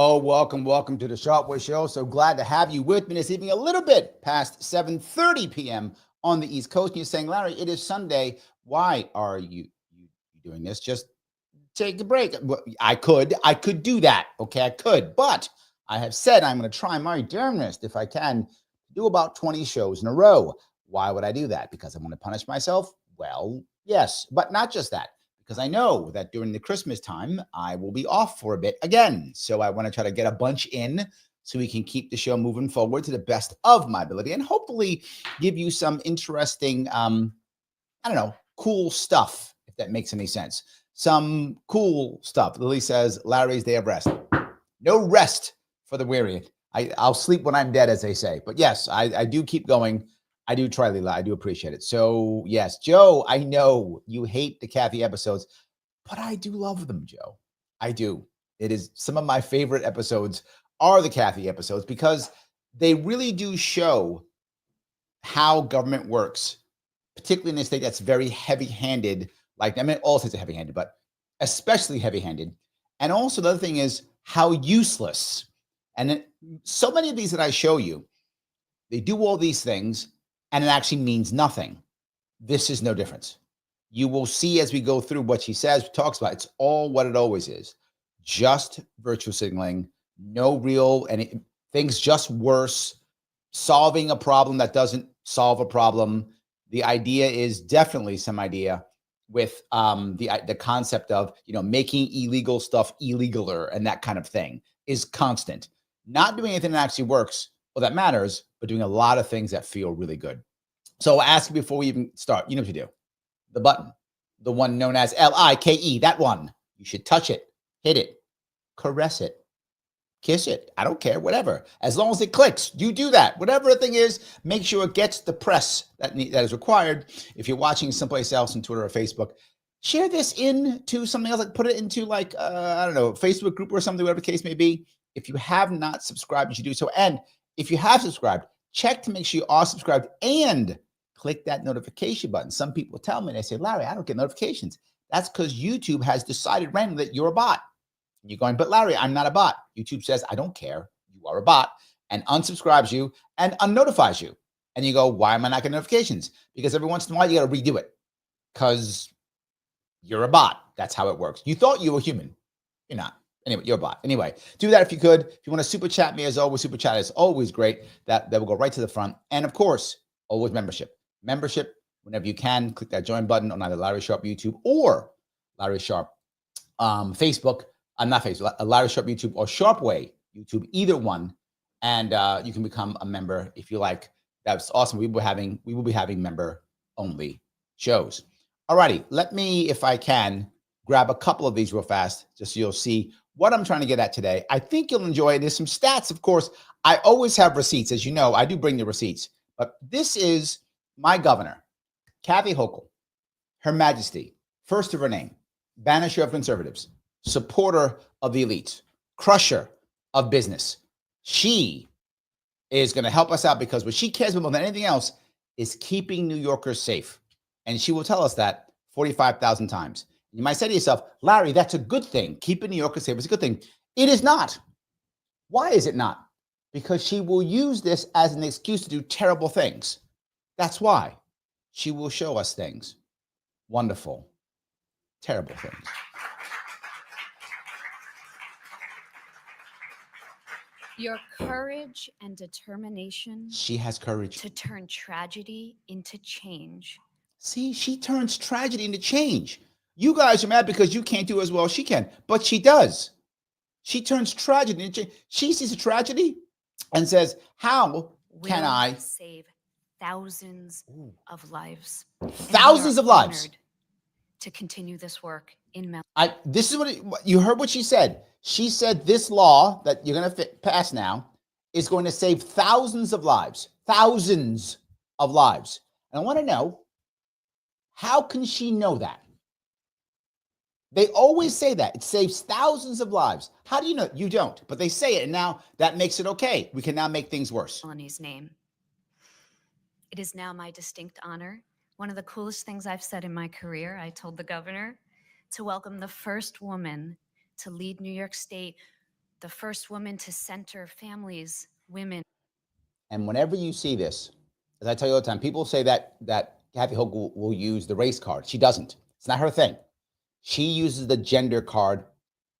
Hello, welcome to the Sharpe Way Show. So glad to have you with me this evening, a little bit past 7:30 p.m. on the East Coast. And you're saying, Larry, it is Sunday. Why are you doing this? Just take a break. I could do that. Okay, I could, but I have said I'm going to try my darnest if I can do about 20 shows in a row. Why would I do that? Because I want to punish myself? Well, yes, but not just that. Because I know that during the Christmas time, I will be off for a bit again. So I want to try to get a bunch in so we can keep the show moving forward to the best of my ability and hopefully give you some interesting, cool stuff, if that makes any sense. Some cool stuff. Lily says, Larry's day of rest. No rest for the weary. I'll sleep when I'm dead, as they say. But yes, I do keep going. I do try, Leela. I do appreciate it. So yes, Joe, I know you hate the Kathy episodes, but I do love them, Joe. I do. It is some of my favorite episodes are the Kathy episodes because they really do show how government works, particularly in a state that's very heavy-handed. Like, I mean, all states are heavy-handed, but especially heavy-handed. And also the other thing is how useless. And so many of these that I show you, they do all these things and it actually means nothing. This is no difference. You will see as we go through what she says, talks about, it's all what it always is. Just virtue signaling, no real, and things just worse, solving a problem that doesn't solve a problem. The idea is definitely some idea with the concept of, making illegal stuff illegaler and that kind of thing is constant. Not doing anything that actually works, well, that matters, but doing a lot of things that feel really good. So I'll ask you before we even start, you know what you do. The button, the one known as LIKE, that one. You should touch it, hit it, caress it, kiss it. I don't care, whatever. As long as it clicks, you do that. Whatever the thing is, make sure it gets the press that is required. If you're watching someplace else on Twitter or Facebook, share this into something else. Like put it into Facebook group or something, whatever the case may be. If you have not subscribed, you should do so. And if you have subscribed, check to make sure you are subscribed and click that notification button. Some people tell me, they say, Larry, I don't get notifications. That's because YouTube has decided randomly that you're a bot. And you're going, but Larry, I'm not a bot. YouTube says, I don't care. You are a bot, and unsubscribes you and unnotifies you. And you go, why am I not getting notifications? Because every once in a while you got to redo it because you're a bot. That's how it works. You thought you were human. You're not. Anyway, you're a bot. Anyway, do that if you could. If you want to super chat me, as always, super chat is always great. That will go right to the front. And of course, always membership. Membership, whenever you can, click that join button on either Larry Sharpe YouTube or Larry Sharpe Facebook. Not Facebook, Larry Sharpe YouTube or Sharpe Way YouTube, either one. And you can become a member if you like. That's awesome. We will be having member only shows. All righty. Let me, if I can, grab a couple of these real fast, just so you'll see what I'm trying to get at today. I think you'll enjoy it. There's some stats, of course. I always have receipts. As you know, I do bring the receipts. But this is my governor, Kathy Hochul, Her Majesty, first of her name, banisher of conservatives, supporter of the elites, crusher of business. She is going to help us out because what she cares about more than anything else is keeping New Yorkers safe. And she will tell us that 45,000 times. You might say to yourself, Larry, that's a good thing. Keeping New Yorkers safe is a good thing. It is not. Why is it not? Because she will use this as an excuse to do terrible things. That's why. She will show us things. Wonderful. Terrible things. Your courage and determination. She has courage to turn tragedy into change. See, she turns tragedy into change. You guys are mad because you can't do as well as she can, but she does. She turns tragedy into change. She sees a tragedy and says, how can I save thousands of lives? Thousands of lives. To continue this work in Melanie. This is what you heard what she said. She said this law that you're going to pass now is going to save thousands of lives. Thousands of lives. And I want to know, how can she know that? They always say that. It saves thousands of lives. How do you know? You don't. But they say it, and now that makes it okay. We can now make things worse. Melanie's name. It is now my distinct honor. One of the coolest things I've said in my career, I told the governor, to welcome the first woman to lead New York State the first woman to center families, women. And whenever you see this, as I tell you all the time, people say that Kathy Hochul will use the race card. She doesn't. It's not her thing. She uses the gender card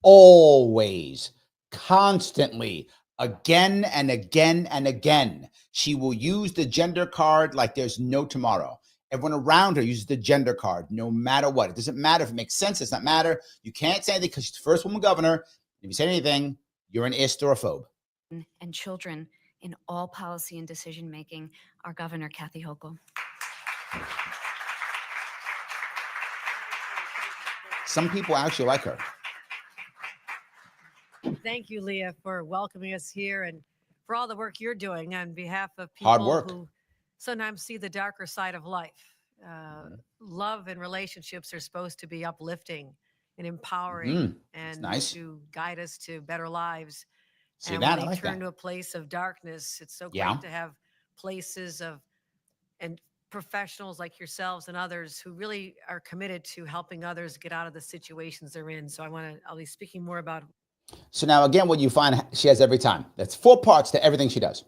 always, constantly, again and again and again. She will use the gender card like there's no tomorrow. Everyone around her uses the gender card no matter what. It doesn't matter if it makes sense. It does not matter. You can't say anything because she's the first woman governor. If you say anything, you're an ist or a phobe. And children in all policy and decision making, our Governor Kathy Hochul. Some people actually like her. Thank you, Leah, for welcoming us here and for all the work you're doing on behalf of Hard people work. who sometimes see the darker side of life. Love and relationships are supposed to be uplifting and empowering and nice. to guide us to better lives. See and that? when I they like turn that. to a place of darkness, it's so Yeah. great to have places of and professionals like yourselves and others who really are committed to helping others get out of the situations they're in. So I'll be speaking more about. So now, again, what you find she has every time. That's 4 parts to everything she does.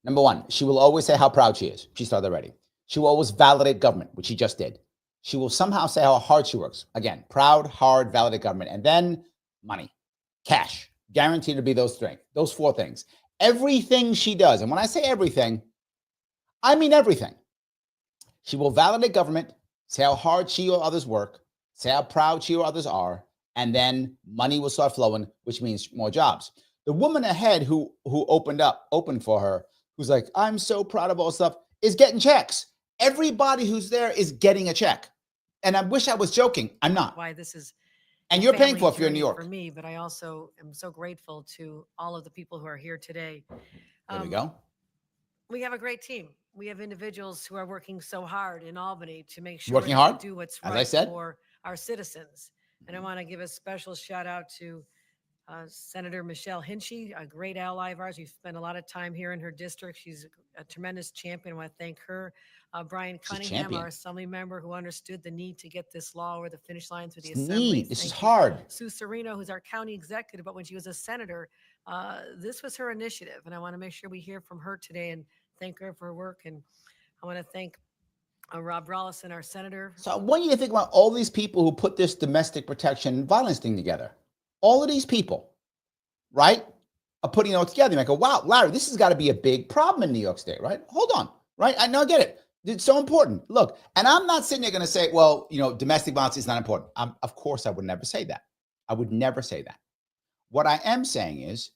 Number one, she will always say how proud she is. She started already. She will always validate government, which she just did. She will somehow say how hard she works. Again, proud, hard, validate government. And then money, cash, guaranteed to be those 4 things. Everything she does, and when I say everything, I mean everything. She will validate government, say how hard she or others work, say how proud she or others are, and then money will start flowing, which means more jobs. The woman ahead who opened for her, who's like, I'm so proud of all stuff, is getting checks. Everybody who's there is getting a check. And I wish I was joking. I'm not. Why this is And a you're paying family for it if you're in New journey York. for me, but I also am so grateful to all of the people who are here today. There we go. We have a great team. We have individuals who are working so hard in Albany to make sure Working that hard, we do what's as I right said. for our citizens. And I want to give a special shout out to Senator Michelle Hinchy, a great ally of ours. We've spent a lot of time here in her district. She's a tremendous champion. I want to thank her. Brian Cunningham, our assembly member, who understood the need to get this law over the finish line through the assembly. This is hard. Sue Serino, who's our county executive, but when she was a senator, this was her initiative. And I want to make sure we hear from her today and thank her for her work. And I want to thank Rob Rollison, our senator. So I want you to think about all these people who put this domestic protection and violence thing together. All of these people, right, are putting it all together. You might go, wow, Larry, this has got to be a big problem in New York State, right? Hold on, right? I know, I get it. It's so important. Look, and I'm not sitting there going to say, well, domestic violence is not important. Of course, I would never say that. I would never say that. What I am saying is,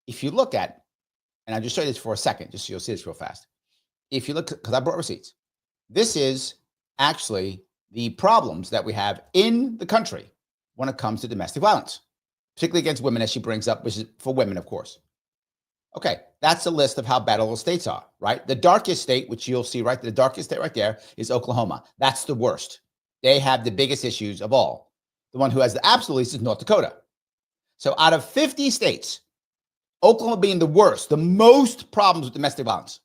if you look at, and I'll just show you this for a second, just so you'll see this real fast. If you look, because I brought receipts, this is actually the problems that we have in the country when it comes to domestic violence, particularly against women, as she brings up, which is for women, of course. Okay, that's a list of how bad all the states are, right? The darkest state, which you'll see right, the darkest state right there is Oklahoma. That's the worst. They have the biggest issues of all. The one who has the absolute least is North Dakota. So out of 50 states, Oklahoma being the worst, the most problems with domestic violence.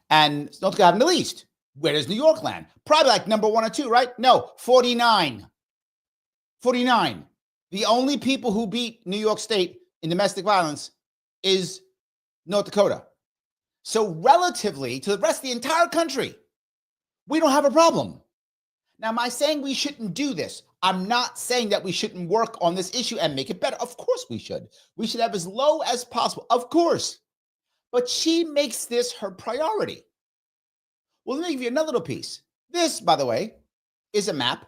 And North Dakota having the least. Where does New York land? Probably like number 1 or 2, right? No, 49. 49. The only people who beat New York State in domestic violence is North Dakota. So relatively to the rest of the entire country, we don't have a problem. Now, am I saying we shouldn't do this? I'm not saying that we shouldn't work on this issue and make it better. Of course we should. We should have as low as possible. Of course. But she makes this her priority. Well, let me give you another little piece. This, by the way, is a map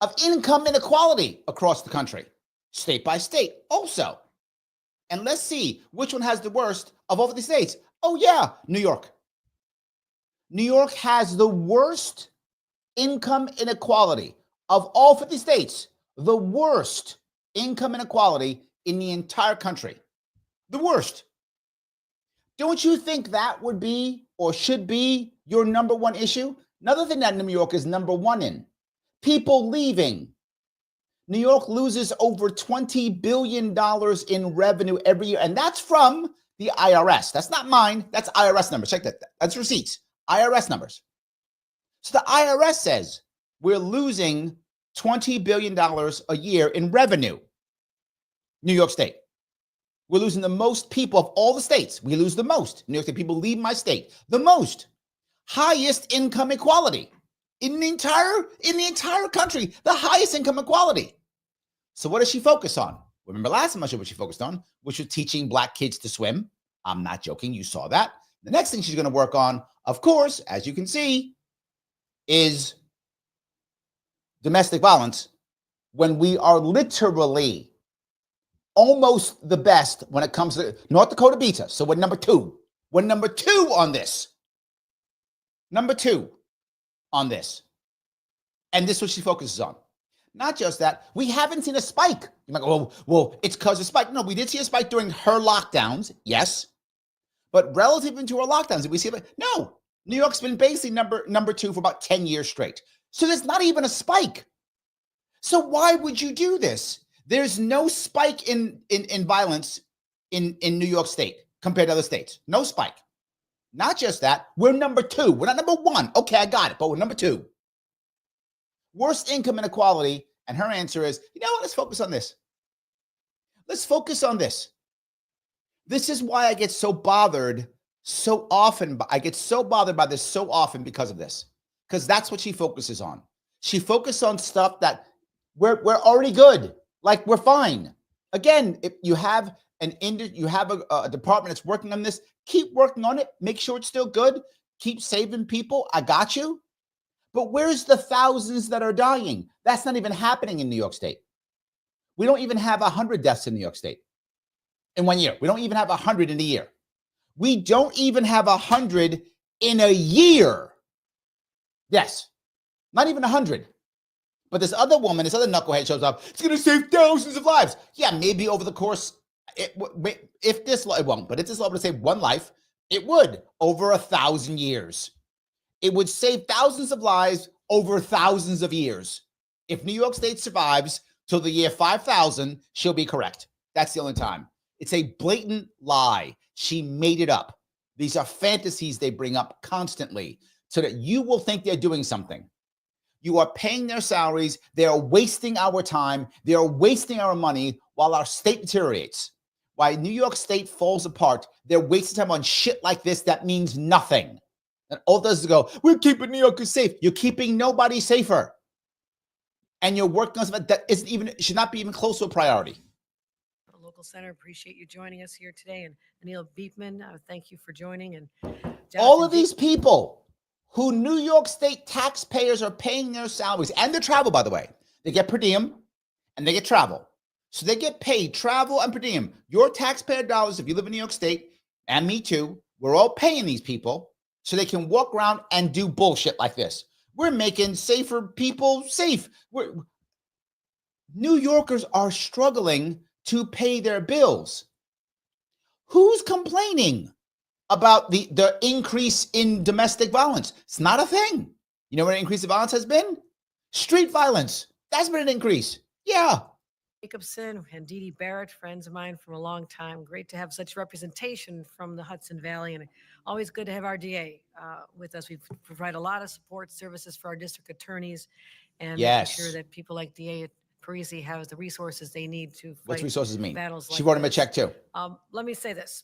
of income inequality across the country, state by state also. And let's see which one has the worst of all 50 states. Oh, yeah, New York. New York has the worst income inequality of all 50 states, the worst income inequality in the entire country. The worst. Don't you think that would be or should be your number one issue? Another thing that New York is number one in, people leaving. New York loses over $20 billion in revenue every year, and that's from the IRS. That's not mine. That's IRS numbers. Check that. That's receipts. IRS numbers. So the IRS says we're losing $20 billion a year in revenue. New York State. We're losing the most people of all the states. We lose the most. New York State people leave my state. The most. Highest income equality in the entire country. The highest income equality. So what does she focus on? Remember last time I showed what she focused on, which was teaching black kids to swim. I'm not joking. You saw that. The next thing she's going to work on, of course, as you can see, is domestic violence, when we are literally almost the best when it comes to North Dakota beats us. So we're number two. We're number two on this. Number two on this. And this is what she focuses on. Not just that, we haven't seen a spike. You might go, well, it's because of spike. No, we did see a spike during her lockdowns, yes. But relative to her lockdowns, did we see it? No. New York's been basically number two for about 10 years straight. So there's not even a spike. So why would you do this? There's no spike in violence in New York State compared to other states. No spike. Not just that, we're number two. We're not number one. Okay, I got it, but we're number two. Worst income inequality. And her answer is, you know what? Let's focus on this. Let's focus on this. This is why I get so bothered so often. I get so bothered by this so often because of this. Because that's what she focuses on. She focuses on stuff that we're already good. Like we're fine. Again, if you have a department that's working on this, keep working on it. Make sure it's still good. Keep saving people. I got you. But where's the thousands that are dying? That's not even happening in New York State. We don't even have 100 deaths in New York State in 1 year. We don't even have 100 in a year. We don't even have 100 in a year. Yes, not even 100. But this other woman, this other knucklehead shows up. It's going to save thousands of lives. Yeah, maybe over the course, it won't. But if this law would save one life, it would over 1,000 years. It would save thousands of lives over thousands of years. If New York State survives till the year 5000, she'll be correct. That's the only time. It's a blatant lie. She made it up. These are fantasies they bring up constantly so that you will think they're doing something. You are paying their salaries. They are wasting our time. They are wasting our money while our state deteriorates. While New York State falls apart, they're wasting time on shit like this that means nothing. And all it does is go, we're keeping New Yorkers safe. You're keeping nobody safer. And you're working on something that should not be even close to a priority. Local Senator, appreciate you joining us here today. And Anil Beekman, thank you for joining. And all of these people who New York State taxpayers are paying their salaries and their travel, by the way, they get per diem and they get travel. So they get paid travel and per diem. Your taxpayer dollars, if you live in New York State, and me too, we're all paying these people so they can walk around and do bullshit like this. We're making safer people safe. New Yorkers are struggling to pay their bills. Who's complaining about the increase in domestic violence? It's not a thing. You know what an increase of violence has been? Street violence. That's been an increase. Yeah. Jacobson and Dee Dee Barrett, friends of mine from a long time. Great to have such representation from the Hudson Valley, and always good to have our DA with us. We provide a lot of support services for our district attorneys, and making sure that people like DA Parisi have the resources they need to fight. What's resources mean? Battles like she wrote him a check too. Let me say this.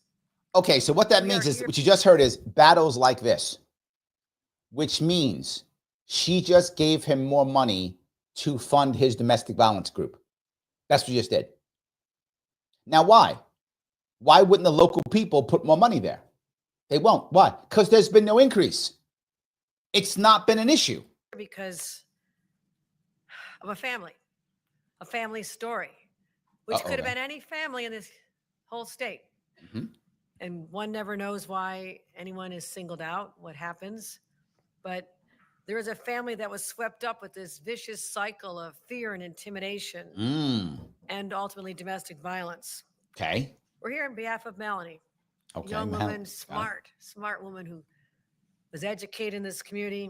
Okay, so what that means is what you just heard is battles like this, which means she just gave him more money to fund his domestic violence group. That's what you just did. Now, why? Why wouldn't the local people put more money there? They won't. Why? Because there's been no increase. It's not been an issue. Because of a family story, which could have been any family in this whole state. Mm-hmm. And one never knows why anyone is singled out, what happens. But there is a family that was swept up with this vicious cycle of fear and intimidation and ultimately domestic violence. Okay. We're here on behalf of Melanie, a young woman, smart woman who was educated in this community.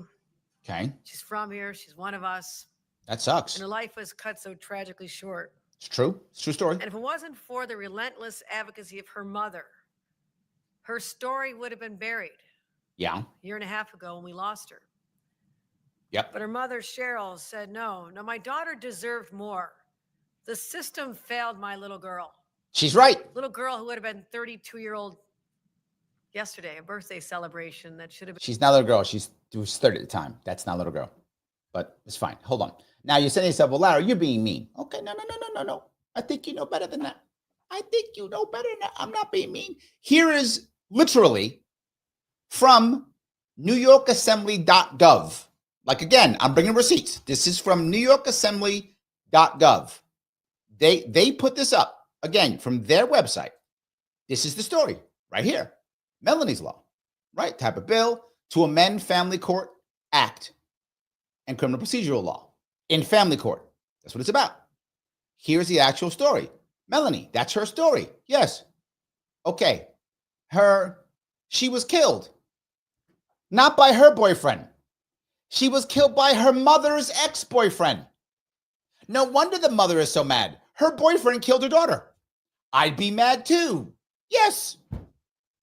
Okay. She's from here. She's one of us. That sucks. And her life was cut so tragically short. It's true. It's a true story. And if it wasn't for the relentless advocacy of her mother, her story would have been buried. Yeah. A year and a half ago when we lost her. Yep. But her mother, Cheryl, said, no, my daughter deserved more. The system failed my little girl. She's right. Little girl who would have been 32-year-old yesterday, a birthday celebration that should have been. She's not a little girl. She was 30 at the time. That's not a little girl. But it's fine. Hold on. Now you're saying to yourself, well, Larry, you're being mean. Okay, no. I think you know better than that. I think you know better than that. I'm not being mean. Here is literally from NewYorkAssembly.gov. Like, again, I'm bringing receipts. This is from NewYorkAssembly.gov. They put this up, again, from their website. This is the story right here. Melanie's Law, right? Type of bill to amend Family Court Act and criminal procedural law in family court. That's what it's about. Here's the actual story. Melanie, that's her story. Yes. Okay. She was killed. Not by her boyfriend. She was killed by her mother's ex-boyfriend. No wonder the mother is so mad. Her boyfriend killed her daughter. I'd be mad too. Yes.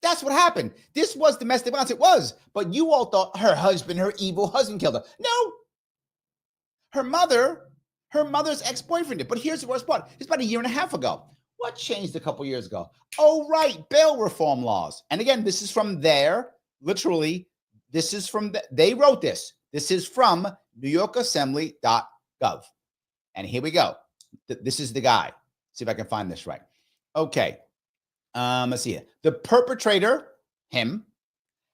That's what happened. This was domestic violence. It was. But you all thought her husband, her evil husband killed her. No. Her mother's ex-boyfriend did. But here's the worst part. It's about a year and a half ago. What changed a couple years ago? Oh, right. Bail reform laws. And again, this is from literally, this is from, they wrote this. This is from NewYorkAssembly.gov. And here we go. This is the guy. See if I can find this right. Okay. Let's see it. The perpetrator, him,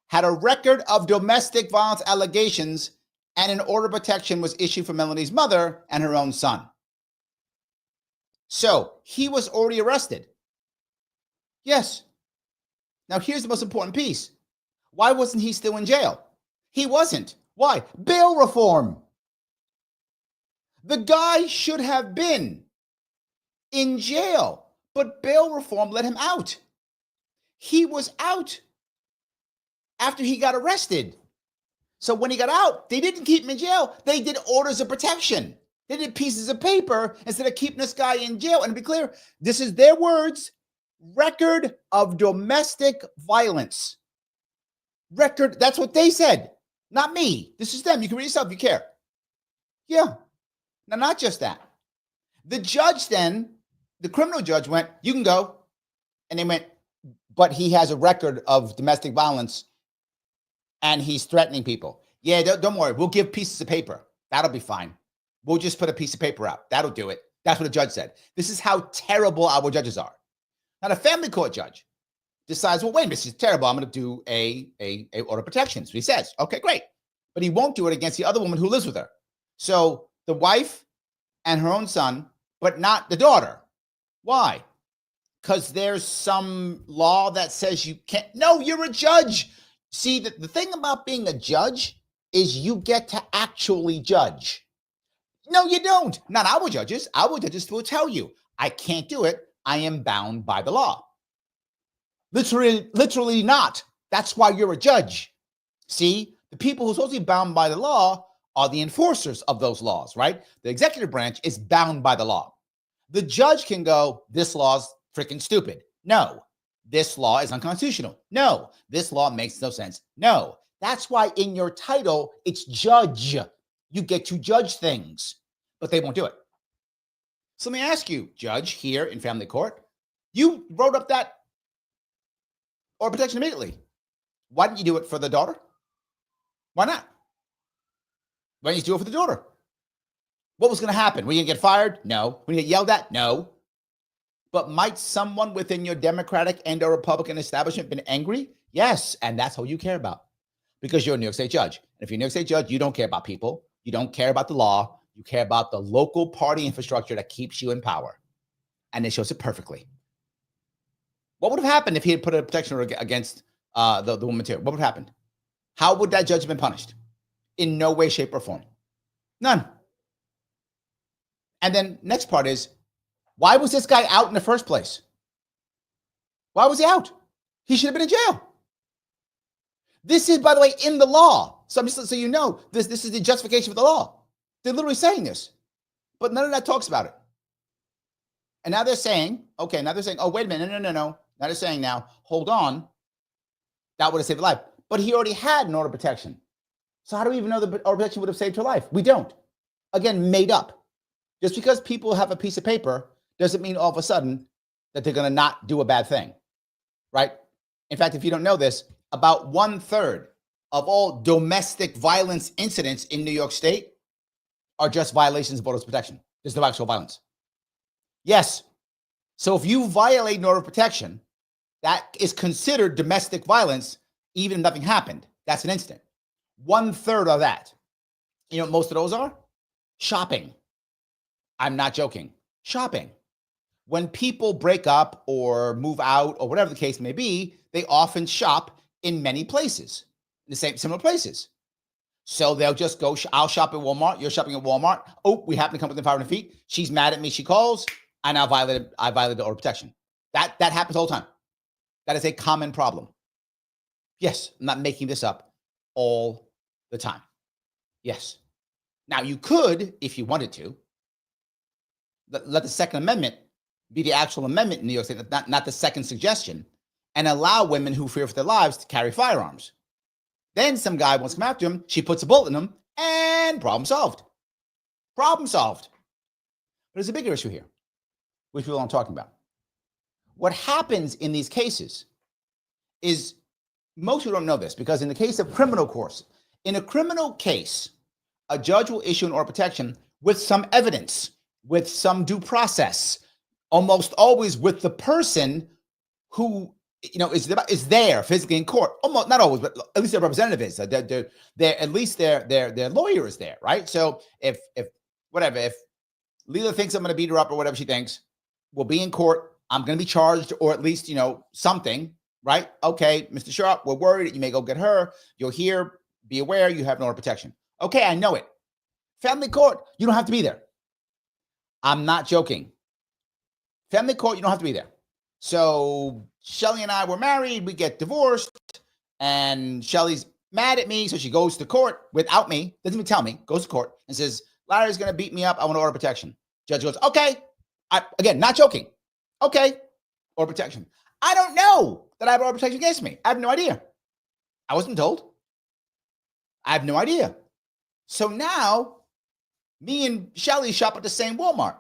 had a record of domestic violence allegations, and an order of protection was issued for Melanie's mother and her own son. So he was already arrested. Yes. Now here's the most important piece. Why wasn't he still in jail? He wasn't. Why? Bail reform. The guy should have been in jail, but bail reform let him out. He was out after he got arrested. So when he got out, they didn't keep him in jail. They did orders of protection. They did pieces of paper instead of keeping this guy in jail. And to be clear, this is their words, record of domestic violence. Record, that's what they said, not me. This is them. You can read yourself if you care. Yeah. Now, not just that. The judge then, the criminal judge went, you can go. And they went, but he has a record of domestic violence and he's threatening people. Yeah, don't worry. We'll give pieces of paper. That'll be fine. We'll just put a piece of paper out. That'll do it. That's what the judge said. This is how terrible our judges are. Now, the family court judge decides, well, wait a minute, this is terrible. I'm going to do a order of protection. So he says, okay, great. But he won't do it against the other woman who lives with her. So the wife and her own son, but not the daughter. Why? Because there's some law that says you can't. No, you're a judge. See, the thing about being a judge is you get to actually judge. No, you don't. Not our judges. Our judges will tell you, I can't do it. I am bound by the law. Literally not. That's why you're a judge. See, the people who are supposed to be bound by the law are the enforcers of those laws, right? The executive branch is bound by the law. The judge can go, this law's freaking stupid. No, this law is unconstitutional. No, this law makes no sense. No, that's why in your title, it's judge. You get to judge things, but they won't do it. So let me ask you, judge here in family court, you wrote up that order of protection immediately. Why didn't you do it for the daughter? Why not? Why didn't you do it for the daughter? What was going to happen? Were you going to get fired? No. Were you going to get yelled at? No. But might someone within your Democratic and or Republican establishment been angry? Yes. And that's all you care about because you're a New York State judge. And if you're a New York State judge, you don't care about people. You don't care about the law. You care about the local party infrastructure that keeps you in power. And it shows it perfectly. What would have happened if he had put a protection order against the woman too? What would have happened? How would that judge have been punished? In no way, shape, or form. None. And then next part is, why was this guy out in the first place? Why was he out? He should have been in jail. This is, by the way, in the law. So you know, this is the justification for the law. They're literally saying this, but none of that talks about it. And now they're saying, okay, oh, wait a minute, no. Now they're saying now, hold on, that would have saved a life. But he already had an order of protection. So how do we even know the order of protection would have saved her life? We don't. Again, made up. Just because people have a piece of paper doesn't mean all of a sudden that they're going to not do a bad thing, right? In fact, if you don't know this, about 1/3 of all domestic violence incidents in New York State are just violations of order of protection. There's no actual violence. Yes. So if you violate an order of protection, that is considered domestic violence, even if nothing happened. That's an incident. 1/3 of that. You know what most of those are? Shopping. I'm not joking. Shopping. When people break up or move out or whatever the case may be, they often shop in many places, in the similar places. So they'll just go, I'll shop at Walmart. You're shopping at Walmart. Oh, we happen to come within 500 feet. She's mad at me. She calls. I violated the order of protection. That happens all the time. That is a common problem. Yes, I'm not making this up all the time. Yes. Now you could, if you wanted to, let the Second Amendment be the actual amendment in New York State, not the second suggestion, and allow women who fear for their lives to carry firearms. Then some guy wants to come after him, she puts a bullet in him, and problem solved. Problem solved. But there's a bigger issue here, which people aren't talking about. What happens in these cases is, most people don't know this, because in the case of criminal courts, in a criminal case, a judge will issue an order of protection with some evidence, with some due process, almost always with the person who is there physically in court. Almost not always, but at least their representative is. At least their lawyer is there, right? So if Leela thinks I'm going to beat her up or whatever she thinks, we'll be in court. I'm going to be charged, or at least something, right? Okay, Mr. Sharpe, we're worried that you may go get her. You're here. Be aware you have no order of protection. Okay, I know it. Family court, you don't have to be there. I'm not joking. Family court, you don't have to be there. So Shelly and I were married. We get divorced, and Shelly's mad at me, so she goes to court without me. Doesn't even tell me. Goes to court and says, "Larry's going to beat me up. I want order of protection." Judge goes, "Okay." Again, not joking. Okay, order of protection. I don't know that I have order of protection against me. I have no idea. I wasn't told. I have no idea. So now, me and Shelly shop at the same Walmart.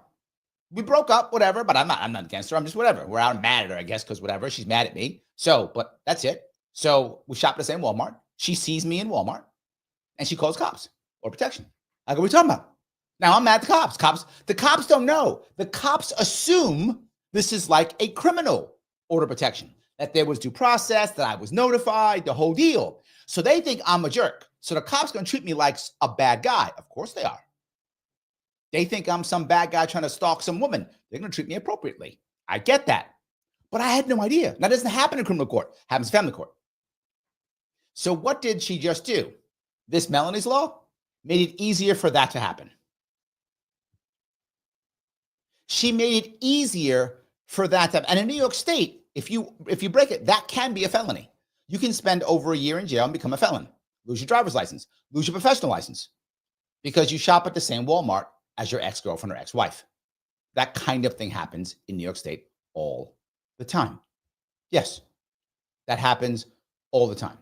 We broke up, whatever, but I'm not against her. I'm just whatever. We're out mad at her, I guess, because whatever. She's mad at me. So, but that's it. So we shop at the same Walmart. She sees me in Walmart, and she calls cops or protection. I go, "What are we talking about?" Now I'm mad at the cops. The cops don't know. The cops assume this is like a criminal order of protection, that there was due process, that I was notified, the whole deal. So they think I'm a jerk. So the cops going to treat me like a bad guy. Of course they are. They think I'm some bad guy trying to stalk some woman. They're going to treat me appropriately. I get that. But I had no idea. That doesn't happen in criminal court. It happens in family court. So what did she just do? This Melanie's law made it easier for that to happen. She made it easier for that to happen. And in New York State, if you break it, that can be a felony. You can spend over a year in jail and become a felon. Lose your driver's license. Lose your professional license. Because you shop at the same Walmart as your ex-girlfriend or ex-wife. That kind of thing happens in New York State all the time. Yes, that happens all the time.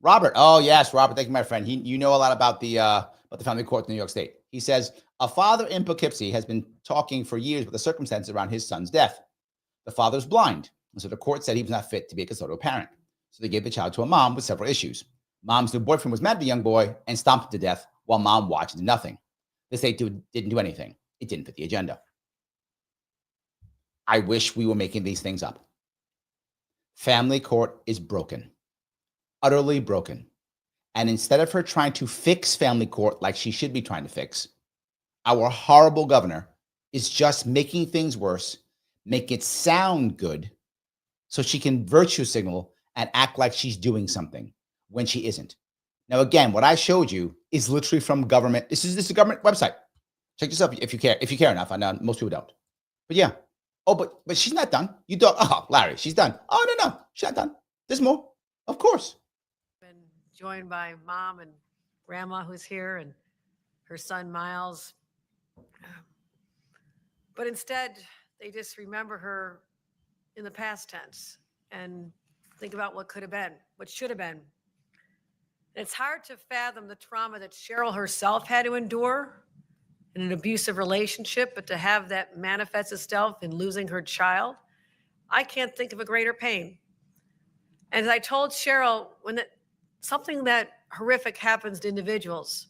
Robert, oh yes, Robert, thank you, my friend. You know a lot about the family court in New York State. He says, a father in Poughkeepsie has been talking for years about the circumstances around his son's death. The father's blind, and so the court said he was not fit to be a custodial parent. So they gave the child to a mom with several issues. Mom's new boyfriend was mad at the young boy and stomped him to death while mom watched and did nothing. The state didn't do anything. It didn't fit the agenda. I wish we were making these things up. Family court is broken, utterly broken. And instead of her trying to fix family court like she should be trying to fix, our horrible governor is just making things worse, make it sound good, so she can virtue signal and act like she's doing something when she isn't. Now, again, what I showed you is literally from government. This is a government website. Check this out if you care enough. I know most people don't. But yeah. Oh, but she's not done. You thought, oh, Larry, she's done. Oh, no, she's not done. There's more. Of course. Been joined by mom and grandma who's here and her son Miles. But instead, they just remember her in the past tense and think about what could have been, what should have been. It's hard to fathom the trauma that Cheryl herself had to endure in an abusive relationship, but to have that manifest itself in losing her child, I can't think of a greater pain. And as I told Cheryl, when something that horrific happens to individuals,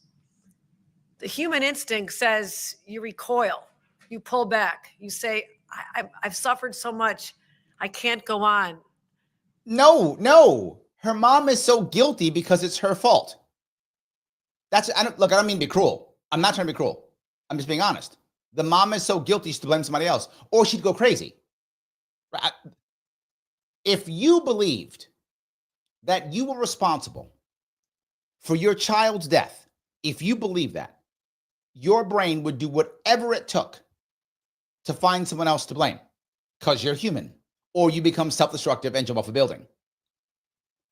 the human instinct says you recoil, you pull back, you say, I've suffered so much, I can't go on. No. Her mom is so guilty because it's her fault. I don't mean to be cruel. I'm not trying to be cruel. I'm just being honest. The mom is so guilty she's to blame somebody else, or she'd go crazy. If you believed that you were responsible for your child's death, if you believe that, your brain would do whatever it took to find someone else to blame because you're human, or you become self-destructive and jump off a building.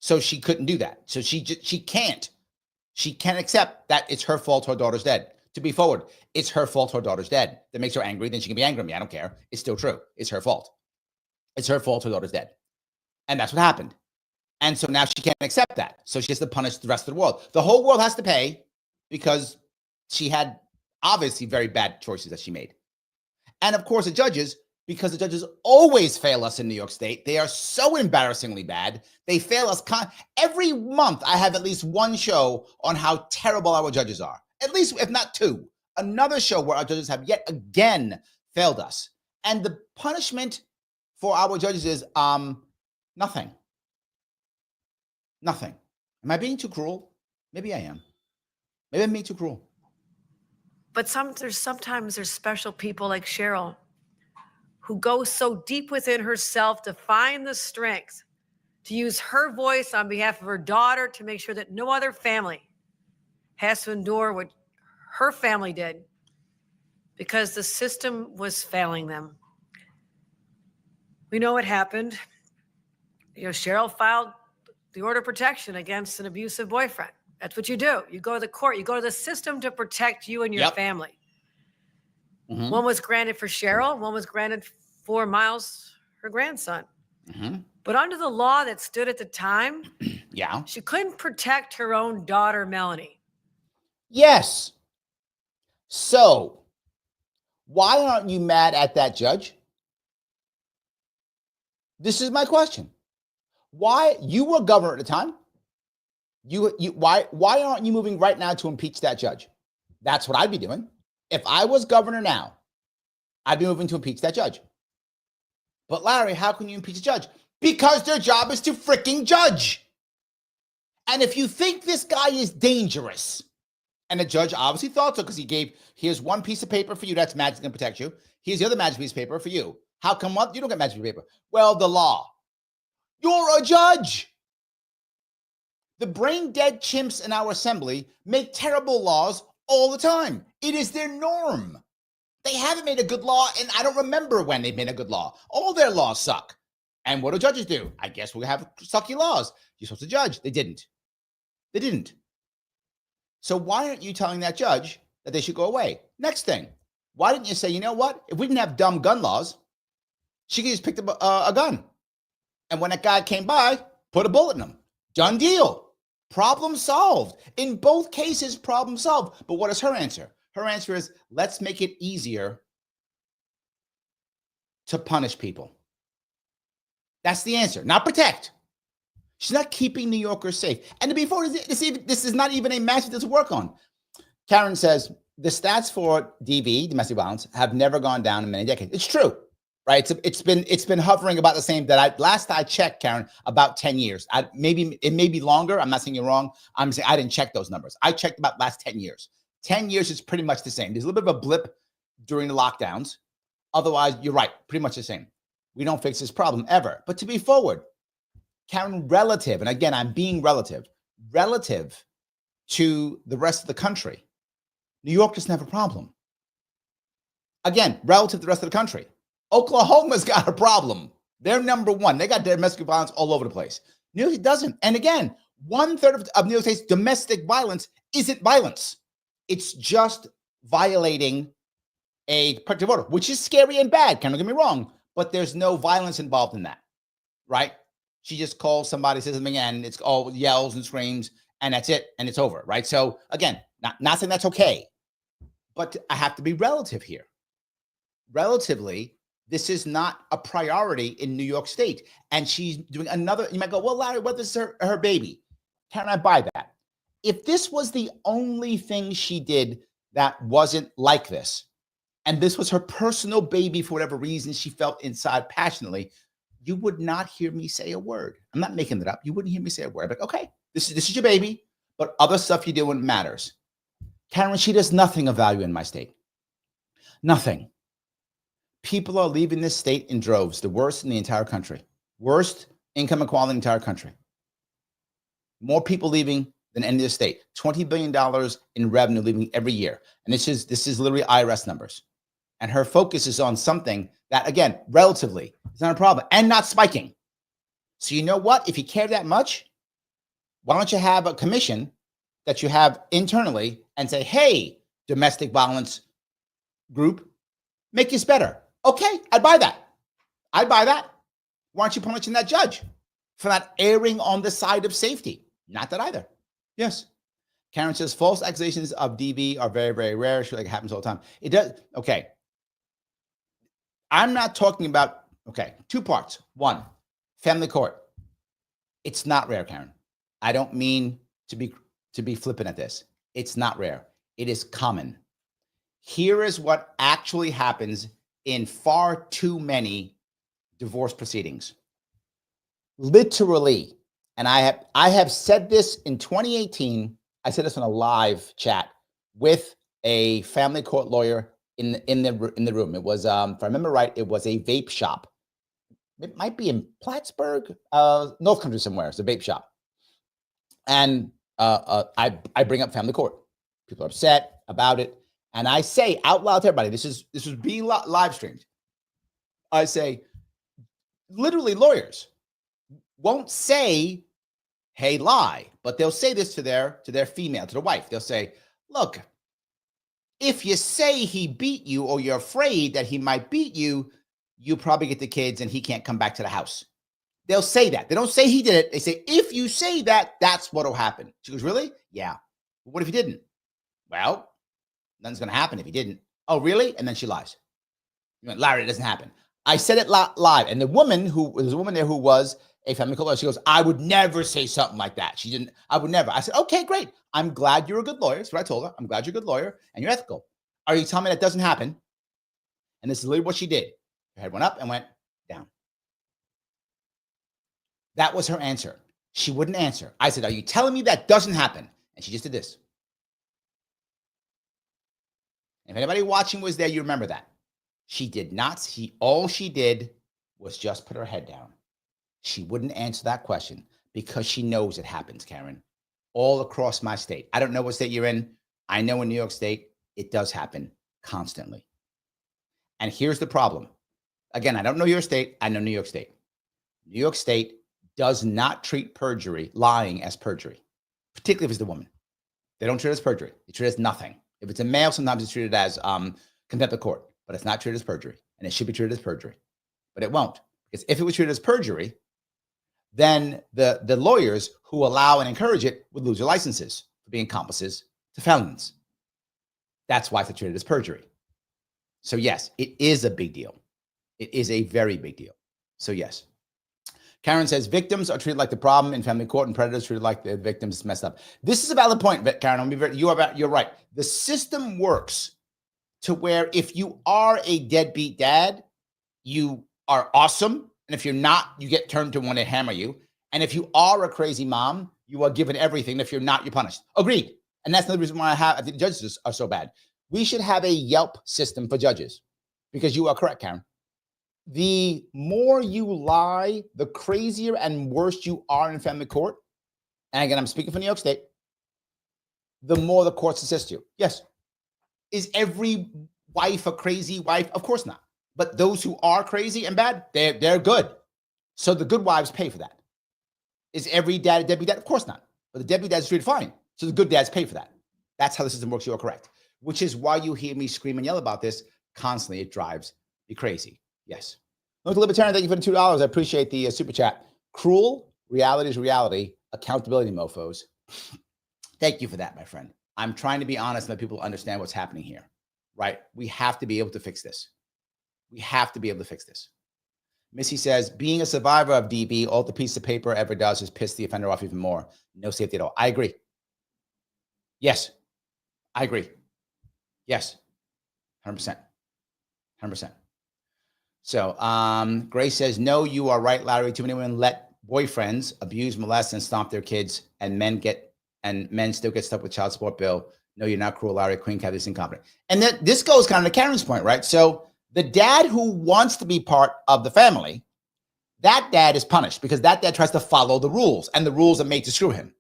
So she couldn't do that. So she can't accept that it's her fault her daughter's dead. To be forward, it's her fault her daughter's dead. That makes her angry. Then she can be angry at me. I don't care. It's still true. It's her fault. It's her fault her daughter's dead. And that's what happened. And so now she can't accept that. So she has to punish the rest of the world. The whole world has to pay because she had obviously very bad choices that she made. And of course, the judges, because the judges always fail us in New York State. They are so embarrassingly bad. They fail us. Every month, I have at least one show on how terrible our judges are. At least, if not two. Another show where our judges have yet again failed us. And the punishment for our judges is nothing. Nothing. Am I being too cruel? Maybe I am. Maybe I'm being too cruel. But sometimes there's special people like Cheryl who go so deep within herself to find the strength to use her voice on behalf of her daughter to make sure that no other family has to endure what her family did because the system was failing them. We know what happened. Cheryl filed the order of protection against an abusive boyfriend. That's what you do. You go to the court. You go to the system to protect you and your family. Mm-hmm. One was granted for Cheryl. One was granted for Miles, her grandson. Mm-hmm. But under the law that stood at the time, she couldn't protect her own daughter, Melanie. Yes. So why aren't you mad at that judge? This is my question. Why? You were governor at the time. Why aren't you moving right now to impeach that judge? That's what I'd be doing. If I was governor now, I'd be moving to impeach that judge. But Larry, how can you impeach a judge? Because their job is to freaking judge. And if you think this guy is dangerous, and the judge obviously thought so because he gave, here's one piece of paper for you that's magically going to protect you. Here's the other magic piece of paper for you. How come what? You don't get magic paper. Well, the law. You're a judge. The brain dead chimps in our assembly make terrible laws all the time. It is their norm. They haven't made a good law, and I don't remember when they've made a good law. All their laws suck. And what do judges do? I guess we'll have sucky laws. You're supposed to judge. They didn't. They didn't. So why aren't you telling that judge that they should go away? Next thing, why didn't you say, you know what? If we didn't have dumb gun laws, she could just pick up a gun. And when that guy came by, put a bullet in him. Done deal. Problem solved. In both cases, problem solved. But what is her answer? Her answer is, let's make it easier to punish people. That's the answer. Not protect. She's not keeping New Yorkers safe. And to be fair, this is not even a match to work on. Karen says, the stats for DV, domestic violence, have never gone down in many decades. It's true, right? It's been hovering about the same that last I checked, Karen, about 10 years. It may be longer. I'm not saying you're wrong. I'm saying I didn't check those numbers. I checked about last 10 years. 10 years is pretty much the same. There's a little bit of a blip during the lockdowns. Otherwise, you're right, pretty much the same. We don't fix this problem ever. But to be forward, Karen, relative, and again, I'm being relative to the rest of the country, New York doesn't have a problem. Again, relative to the rest of the country, Oklahoma's got a problem. They're number one. They got domestic violence all over the place. New York doesn't. And again, 1/3 of New York State's domestic violence isn't violence. It's just violating a protective order, which is scary and bad. Don't get me wrong, but there's no violence involved in that, right? She just calls somebody, says something, and it's all yells and screams, and that's it, and it's over, right? So again, not saying that's okay, But I have to be relative here. Relatively, this is not a priority in New York State. And she's doing another, you might go, well, Larry, what is her baby? Can I buy that? If this was the only thing she did that wasn't like this, and this was her personal baby for whatever reason she felt inside passionately, you would not hear me say a word. I'm not making it up. You wouldn't hear me say a word. Like, okay, this is your baby, but other stuff you're doing matters. Karen, she does nothing of value in my state. Nothing. People are leaving this state in droves, the worst in the entire country. Worst income inequality in the entire country. More people leaving than any other state. $20 billion in revenue leaving every year. And this is literally IRS numbers. And her focus is on something that, again, relatively, is not a problem and not spiking. So you know what? If you care that much, why don't you have a commission that you have internally and say, hey, domestic violence group, make this better. Okay, I'd buy that. I'd buy that. Why aren't you punishing that judge for not erring on the side of safety? Not that either. Yes. Karen says false accusations of DV are very, very rare. She like it happens all the time. It does. Okay. I'm not talking about, okay, two parts. One, family court. It's not rare, Karen. I don't mean to be flippant at this. It's not rare. It is common. Here is what actually happens in far too many divorce proceedings. Literally, and I have said this in 2018. I said this on a live chat with a family court lawyer in the room. It was, if I remember right, it was a vape shop. It might be in Plattsburgh, North Country somewhere. It's a vape shop, and I bring up family court. People are upset about it. And I say out loud to everybody, this is being live streamed. I say, literally, lawyers won't say, hey, lie, but they'll say this to their female, to the wife. They'll say, look, if you say he beat you or you're afraid that he might beat you, you probably get the kids and he can't come back to the house. They'll say that. They don't say he did it. They say, if you say that, that's what will happen. She goes, really? Yeah. What if he didn't? Well, nothing's going to happen if he didn't. Oh, really? And then she lies. You went, Larry, it doesn't happen. I said it live. And the woman there's a woman there who was a family court lawyer. She goes, I would never say something like that. She didn't, I would never. I said, okay, great. I'm glad you're a good lawyer. That's what I told her. I'm glad you're a good lawyer and you're ethical. Are you telling me that doesn't happen? And this is literally what she did. Her head went up and went down. That was her answer. She wouldn't answer. I said, are you telling me that doesn't happen? And she just did this. If anybody watching was there, you remember that. She did not. All she did was just put her head down. She wouldn't answer that question because she knows it happens, Karen, all across my state. I don't know what state you're in. I know in New York State, it does happen constantly. And here's the problem. Again, I don't know your state. I know New York State. New York State does not treat perjury, lying, as perjury, particularly if it's the woman. They don't treat it as perjury. They treat it as nothing. If it's a male, sometimes it's treated as contempt of court, but it's not treated as perjury, and it should be treated as perjury, but it won't. Because if it was treated as perjury, then the lawyers who allow and encourage it would lose their licenses for being accomplices to felons. That's why it's treated as perjury. So yes, it is a big deal. It is a very big deal. So yes. Karen says victims are treated like the problem in family court and predators treated like the victims. It's messed up. This is a valid point, Karen. You're right. The system works to where if you are a deadbeat dad, you are awesome. And if you're not, you get turned to one to hammer you. And if you are a crazy mom, you are given everything. If you're not, you're punished. Agreed. And that's another reason why I think judges are so bad. We should have a Yelp system for judges because you are correct, Karen. The more you lie, the crazier and worse you are in family court. And again, I'm speaking for New York State. The more the courts assist you. Yes. Is every wife a crazy wife? Of course not. But those who are crazy and bad, they're good. So the good wives pay for that. Is every dad a deadbeat dad? Of course not. But the deadbeat dad's treated fine. So the good dads pay for that. That's how the system works. You are correct. Which is why you hear me scream and yell about this constantly. It drives me crazy. Yes. Look, Libertarian, thank you for the $2. I appreciate the super chat. Cruel, reality is reality. Accountability, mofos. Thank you for that, my friend. I'm trying to be honest and let people understand what's happening here. right? We have to be able to fix this. We have to be able to fix this. Missy says, being a survivor of DV, all the piece of paper ever does is piss the offender off even more. No safety at all. I agree. Yes, I agree. Yes, 100%. 100%. So Grace says, no, you are right, Larry. Too many women let boyfriends abuse, molest, and stomp their kids, and men still get stuck with child support bill. No, you're not cruel, Larry. Queen Kathy's incompetent. And then this goes kind of to Karen's point, right? So the dad who wants to be part of the family, that dad is punished because that dad tries to follow the rules, and the rules are made to screw him.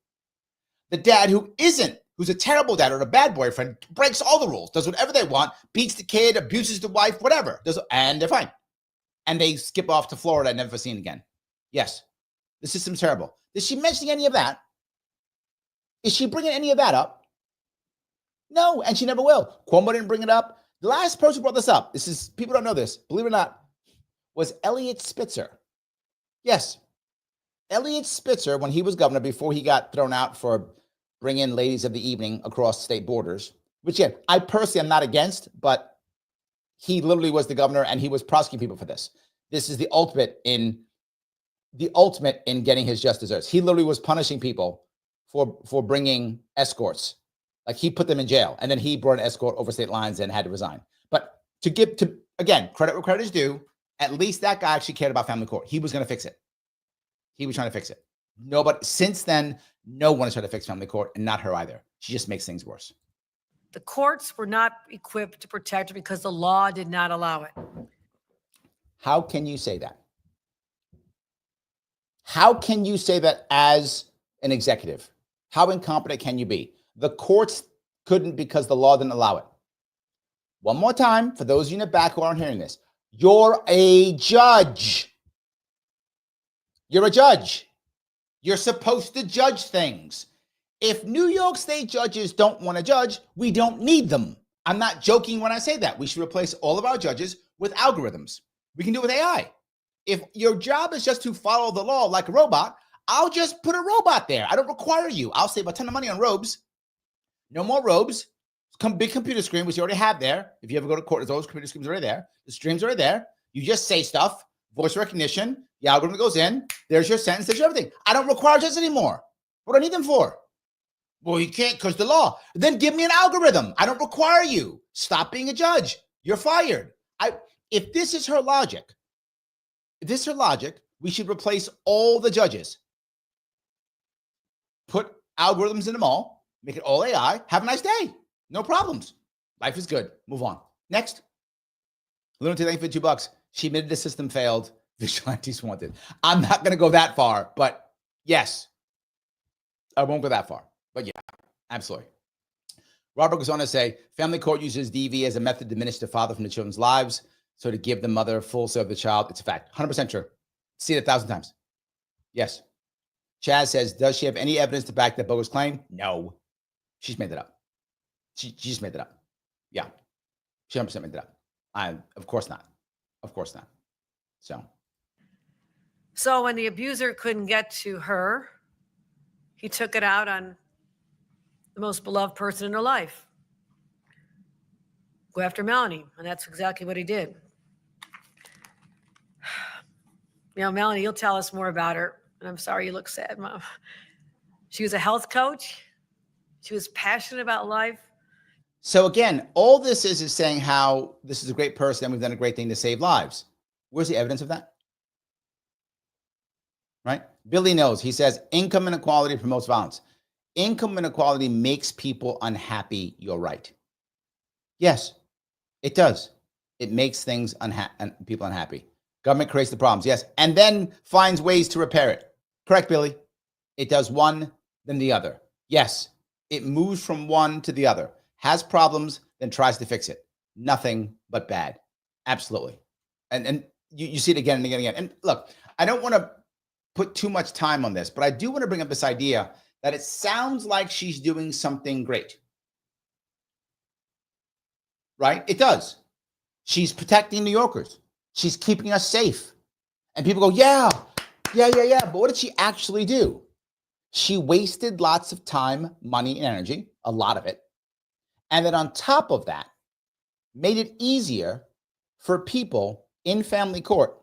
The dad who isn't, who's a terrible dad or a bad boyfriend, breaks all the rules, does whatever they want, beats the kid, abuses the wife, whatever, and they're fine. And they skip off to Florida and never seen again. Yes, the system's terrible. Is she mentioning any of that? Is she bringing any of that up? No, and she never will. Cuomo didn't bring it up. The last person who brought this up, people don't know this, believe it or not, was Elliot Spitzer. Yes, Elliot Spitzer, when he was governor, before he got thrown out for bringing ladies of the evening across state borders, which again, I personally am not against, but he literally was the governor and he was prosecuting people for this. This is the ultimate in getting his just desserts. He literally was punishing people for bringing escorts. Like he put them in jail, and then he brought an escort over state lines and had to resign. But again, credit where credit is due, at least that guy actually cared about family court. He was going to fix it. He was trying to fix it. Nobody, since then, no one has tried to fix family court, and not her either. She just makes things worse. The courts were not equipped to protect her because the law did not allow it. How can you say that? How can you say that as an executive? How incompetent can you be? The courts couldn't because the law didn't allow it. One more time, for those of you in the back who aren't hearing this, you're a judge. You're a judge. You're supposed to judge things. If New York State judges don't want to judge, we don't need them. I'm not joking when I say that. We should replace all of our judges with algorithms. We can do it with AI. If your job is just to follow the law like a robot, I'll just put a robot there. I don't require you. I'll save a ton of money on robes. No more robes. Big computer screen, which you already have there. If you ever go to court, those computer screens are already there. The streams are already there. You just say stuff, voice recognition, the algorithm goes in. There's your sentence, there's your everything. I don't require judges anymore. What do I need them for? Well, you can't because the law. Then give me an algorithm. I don't require you. Stop being a judge. You're fired. If this is her logic, we should replace all the judges. Put algorithms in them all. Make it all AI. Have a nice day. No problems. Life is good. Move on. Next. Lunatic, thank you for $2. She admitted the system failed. Vigilantes wanted. I'm not going to go that far, but yes, I won't go that far. But yeah, absolutely. Robert goes on to say, family court uses DV as a method to diminish the father from the children's lives. So to give the mother full say of the child, it's a fact. 100% true. See it 1,000 times. Yes. Chaz says, does she have any evidence to back that bogus claim? No. She's made that up. She just made that up. Yeah. She 100% made that up. Of course not. Of course not. So when the abuser couldn't get to her, he took it out on the most beloved person in her life. Go after Melanie. And that's exactly what he did. Melanie, you'll tell us more about her. And I'm sorry you look sad, Mom. She was a health coach. She was passionate about life. So again, all this is saying how this is a great person and we've done a great thing to save lives. Where's the evidence of that? Right? Billy knows. He says income inequality promotes violence. Income inequality makes people unhappy. You're right. Yes, it does. It makes things people unhappy. Government creates the problems. Yes. And then finds ways to repair it. Correct, Billy. It does one, then the other. Yes. It moves from one to the other. Has problems, then tries to fix it. Nothing but bad. Absolutely. And you see it again and again and again. And look, I don't want to put too much time on this, but I do want to bring up this idea that it sounds like she's doing something great. Right? It does. She's protecting New Yorkers. She's keeping us safe. And people go, yeah. But what did she actually do? She wasted lots of time, money, and energy, a lot of it. And then on top of that, made it easier for people in family court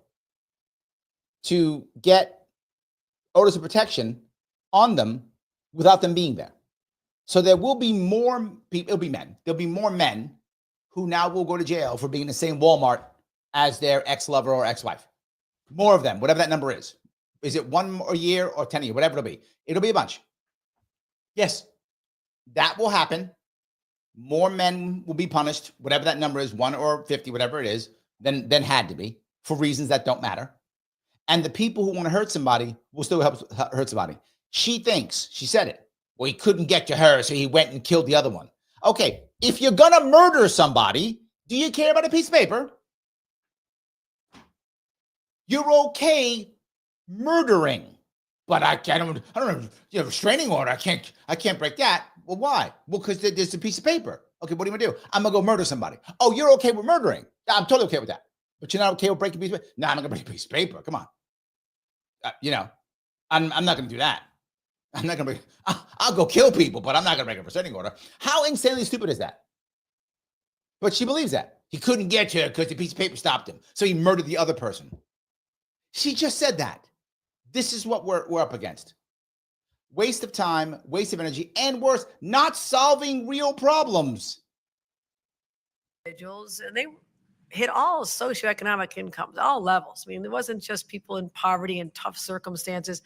to get orders of protection on them without them being there. So there will be more people, it'll be men. There'll be more men who now will go to jail for being in the same Walmart as their ex-lover or ex-wife. More of them, whatever that number is. Is it 1 more year or 10 a year, whatever it'll be. It'll be a bunch. Yes, that will happen. More men will be punished, whatever that number is, 1 or 50, whatever it is, than had to be, for reasons that don't matter. And the people who want to hurt somebody will still hurt somebody. She thinks, she said it, well, he couldn't get to her, so he went and killed the other one. Okay, if you're going to murder somebody, do you care about a piece of paper? You're okay murdering, but I don't know, you have a restraining order. I can't break that. Well, why? Well, because there's a piece of paper. Okay, what are you gonna do? I'm gonna go murder somebody. Oh, you're okay with murdering? Yeah, I'm totally okay with that. But you're not okay with breaking a piece of paper? No, I'm not gonna break a piece of paper. Come on. I'm not gonna do that. I'm not gonna break. I'll go kill people, but I'm not gonna break a restraining order. How insanely stupid is that? But she believes that. He couldn't get to her because the piece of paper stopped him. So he murdered the other person. She just said that. This is what we're up against. Waste of time, waste of energy, and worse, not solving real problems. Individuals, and they hit all socioeconomic incomes, all levels. I mean, it wasn't just people in poverty and tough circumstances.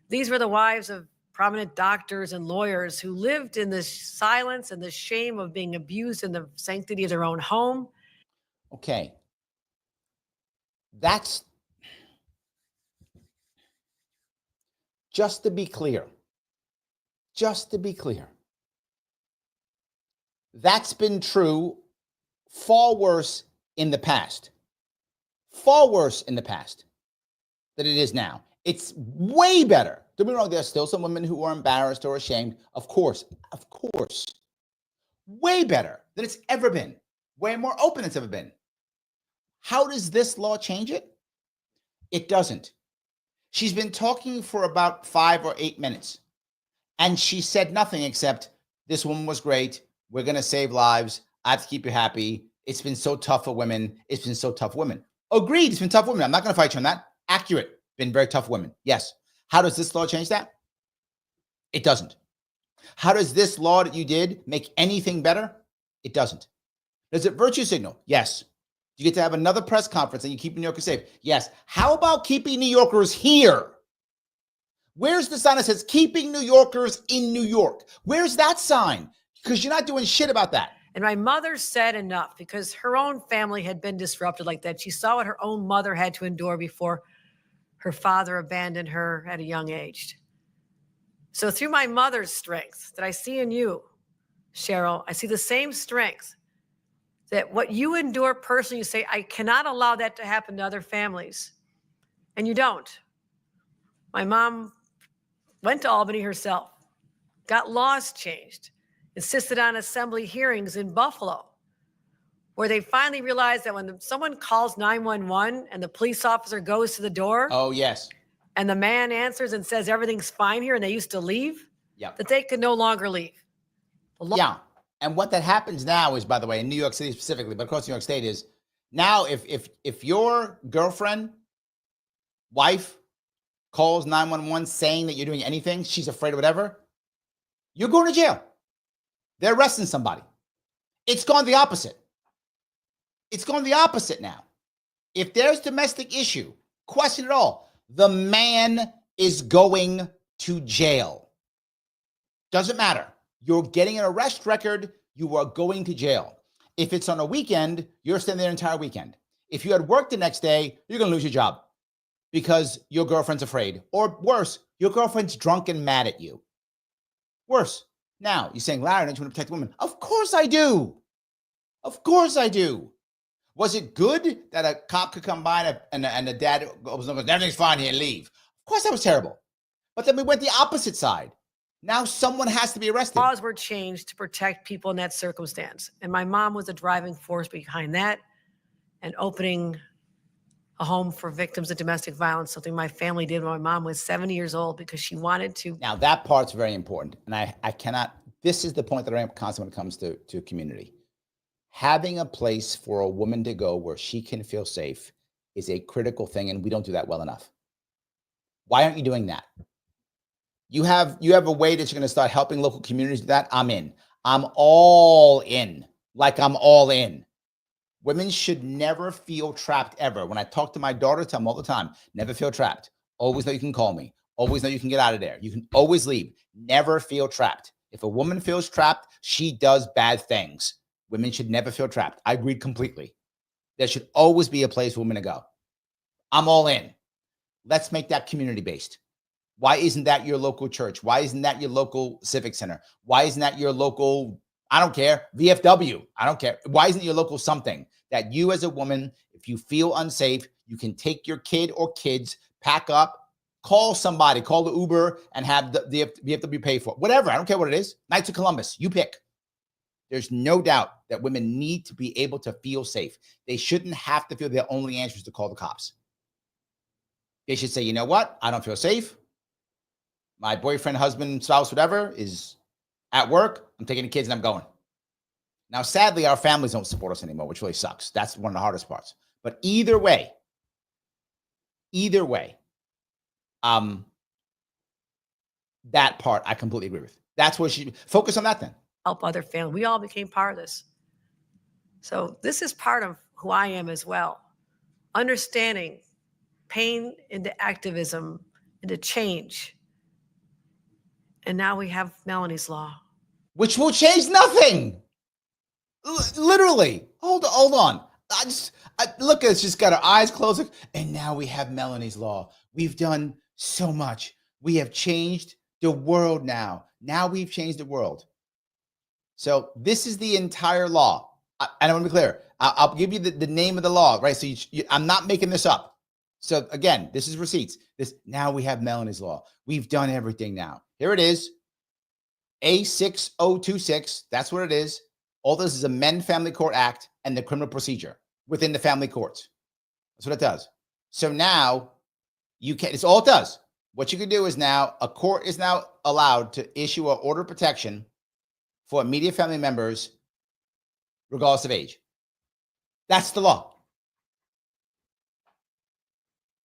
These were the wives of prominent doctors and lawyers who lived in this silence and the shame of being abused in the sanctity of their own home. Okay. That's just to be clear. Just to be clear. That's been true far worse in the past. Far worse in the past than it is now. It's way better. Don't be wrong, there's still some women who are embarrassed or ashamed. Of course. Way better than it's ever been. Way more open than it's ever been. How does this law change it? It doesn't. She's been talking for about 5 or 8 minutes. And she said nothing except, this woman was great. We're going to save lives. I have to keep you happy. It's been so tough for women. It's been so tough for women. Agreed. It's been tough for women. I'm not going to fight you on that. Accurate. Been very tough for women. Yes. How does this law change that? It doesn't. How does this law that you did make anything better? It doesn't. Does it virtue signal? Yes. You get to have another press conference and you keep New Yorkers safe? Yes. How about keeping New Yorkers here? Where's the sign that says keeping New Yorkers in New York? Where's that sign? Because you're not doing shit about that. And my mother said enough because her own family had been disrupted like that. She saw what her own mother had to endure before her father abandoned her at a young age. So through my mother's strength that I see in you, Cheryl, I see the same strength that what you endure personally, you say, I cannot allow that to happen to other families. And you don't. My mom went to Albany herself, got laws changed, insisted on assembly hearings in Buffalo, where they finally realized that when someone calls 911 and the police officer goes to the door. Oh, yes. And the man answers and says, everything's fine here, and they used to leave, that they could no longer leave. Yeah. And what that happens now is, by the way, in New York City specifically, but across New York State, is now if your girlfriend, wife calls 911 saying that you're doing anything, she's afraid of whatever, you're going to jail. They're arresting somebody. It's gone the opposite. It's gone the opposite now. If there's domestic issue, question it all. The man is going to jail. Doesn't matter. You're getting an arrest record. You are going to jail. If it's on a weekend, you're staying there the entire weekend. If you had work the next day, you're going to lose your job because your girlfriend's afraid. Or worse, your girlfriend's drunk and mad at you. Worse. Now, you're saying, Larry, don't you want to protect women? Of course I do. Of course I do. Was it good that a cop could come by and the dad was like, everything's fine here, leave? Of course that was terrible. But then we went the opposite side. Now someone has to be arrested. Laws were changed to protect people in that circumstance. And my mom was a driving force behind that and opening a home for victims of domestic violence, something my family did when my mom was 70 years old because she wanted to. Now that part's very important. And I cannot, this is the point that I am constant when it comes to community. Having a place for a woman to go where she can feel safe is a critical thing, and we don't do that well enough. Why aren't you doing that? You have a way that you're going to start helping local communities do that. I'm in. I'm all in. Like I'm all in. Women should never feel trapped ever. When I talk to my daughter, tell them all the time, never feel trapped. Always know you can call me. Always know you can get out of there. You can always leave. Never feel trapped. If a woman feels trapped, she does bad things. Women should never feel trapped. I agree completely. There should always be a place for women to go. I'm all in. Let's make that community-based. Why isn't that your local church? Why isn't that your local civic center? Why isn't that your local, I don't care, VFW? I don't care. Why isn't your local something that you as a woman, if you feel unsafe, you can take your kid or kids, pack up, call somebody, call the Uber and have the VFW pay for it. Whatever. I don't care what it is. Knights of Columbus, you pick. There's no doubt that women need to be able to feel safe. They shouldn't have to feel their only answer is to call the cops. They should say, you know what? I don't feel safe. My boyfriend, husband, spouse, whatever is at work. I'm taking the kids and I'm going. Now, sadly, our families don't support us anymore, which really sucks. That's one of the hardest parts. But either way, that part I completely agree with. That's what she focus on that then. Help other families. We all became part of this. So this is part of who I am as well. Understanding pain into activism, into change. And now we have Melanie's Law. Which will change nothing. Literally. Hold on. Look, it's just got our eyes closed. And now we have Melanie's Law. We've done so much. We have changed the world now. Now we've changed the world. So this is the entire law. And I want to be clear. I'll give you the name of the law, right? So I'm not making this up. So again, this is receipts. Now we have Melanie's Law. We've done everything now. Here it is. A6026. That's what it is. All this is Amend Family Court Act and the criminal procedure within the family courts. That's what it does. So now you can, it's all it does. What you can do is now a court is now allowed to issue an order of protection for immediate family members, regardless of age. That's the law.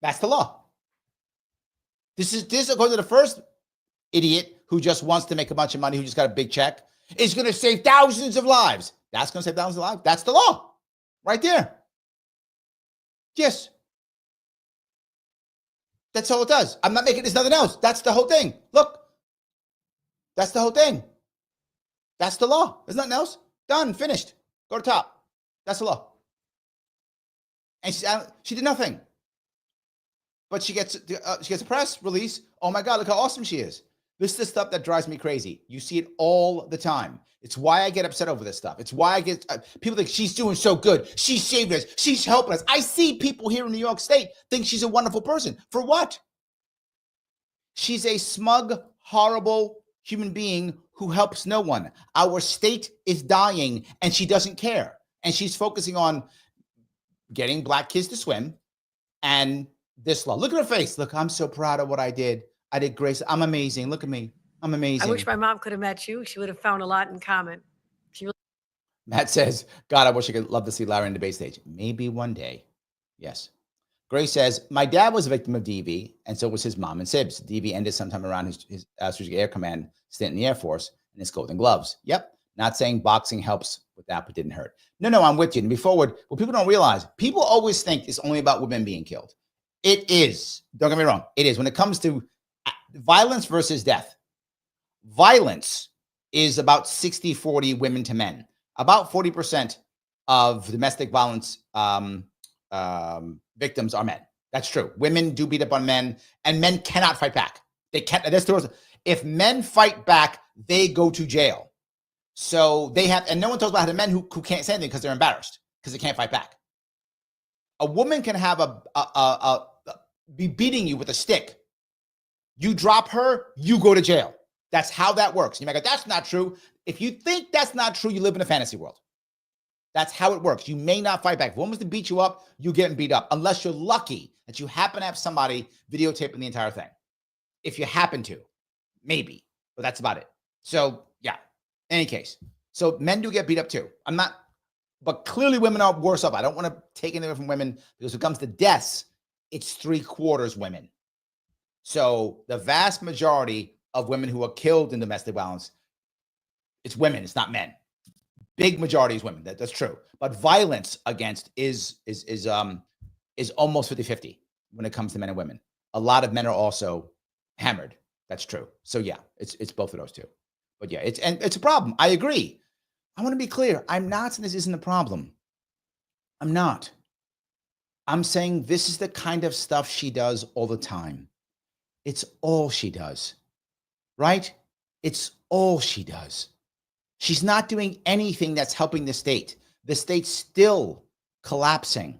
That's the law. This according to the first idiot who just wants to make a bunch of money, who just got a big check, is going to save thousands of lives. That's going to save thousands of lives. That's the law right there. Yes. That's all it does. I'm not making this nothing else. That's the whole thing. Look. That's the whole thing. That's the law. There's nothing else. Done. Finished. Go to top. That's the law. And she did nothing. But she gets a press release. Oh my God, look how awesome she is. This is the stuff that drives me crazy. You see it all the time. It's why I get upset over this stuff. It's why I get, people think she's doing so good. She's saving us. She's helping us. I see people here in New York State think she's a wonderful person. For what? She's a smug, horrible human being who helps no one. Our state is dying and she doesn't care. And she's focusing on getting black kids to swim and this law. Look at her face. Look, I'm so proud of what I did. I did great. I'm amazing. Look at me. I'm amazing. I wish my mom could have met you. She would have found a lot in common. Matt says, God, I wish I could love to see Larry on the debate stage. Maybe one day. Yes. Grace says, my dad was a victim of DV, and so was his mom and Sibs. DV ended sometime around his Strategic Air Command stint in the Air Force and his Golden Gloves. Yep. Not saying boxing helps with that, but didn't hurt. No, I'm with you. And be forward, what people don't realize, people always think it's only about women being killed. It is. Don't get me wrong. It is. When it comes to violence versus death, violence is about 60-40 women to men. About 40% of domestic violence victims are men. That's true. Women do beat up on men, and men cannot fight back. They can't. If men fight back, they go to jail. So they have, and no one talks about the men who can't say anything because they're embarrassed because they can't fight back. A woman can have be beating you with a stick. You drop her, you go to jail. That's how that works. You might go, that's not true. If you think that's not true, you live in a fantasy world. That's how it works. You may not fight back. If one was to beat you up, you're getting beat up, unless you're lucky that you happen to have somebody videotaping the entire thing. If you happen to, maybe, but that's about it. So yeah, any case. So men do get beat up too. I'm not But clearly women are worse off. I don't want to take anything from women because when it comes to deaths, it's 3/4 women. So the vast majority of women who are killed in domestic violence, it's women, it's not men. Big majority is women. That's true. But violence against is almost 50-50 when it comes to men and women. A lot of men are also hammered. That's true. So yeah, it's both of those two. But yeah, it's a problem. I agree. I want to be clear. I'm not saying this isn't a problem. I'm not. I'm saying this is the kind of stuff she does all the time. It's all she does, right? It's all she does. She's not doing anything that's helping the state. The state's still collapsing,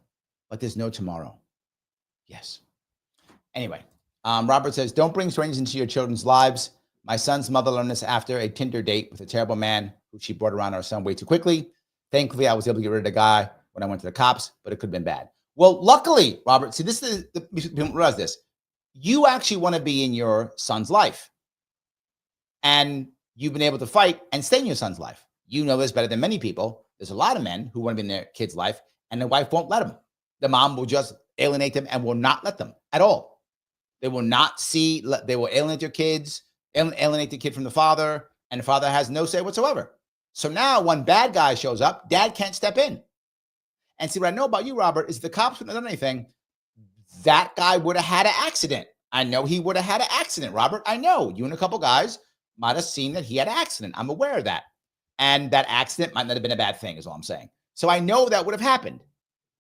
but there's no tomorrow. Yes. Anyway, Robert says, don't bring strangers into your children's lives. My son's mother learned this after a Tinder date with a terrible man who she brought around our son way too quickly. Thankfully, I was able to get rid of the guy when I went to the cops, but it could have been bad. Well, luckily, Robert, see, this is people realize this. You actually want to be in your son's life. And you've been able to fight and stay in your son's life. You know this better than many people. There's a lot of men who want to be in their kid's life, and the wife won't let them. The mom will just alienate them and will not let them at all. They will not see, they will alienate their kids, alienate the kid from the father, and the father has no say whatsoever. So now when bad guy shows up, dad can't step in. And see, what I know about you, Robert, is if the cops wouldn't have done anything, that guy would have had an accident. I know he would have had an accident, Robert. I know you and a couple guys might have seen that he had an accident. I'm aware of that. And that accident might not have been a bad thing, is all I'm saying. So I know that would have happened.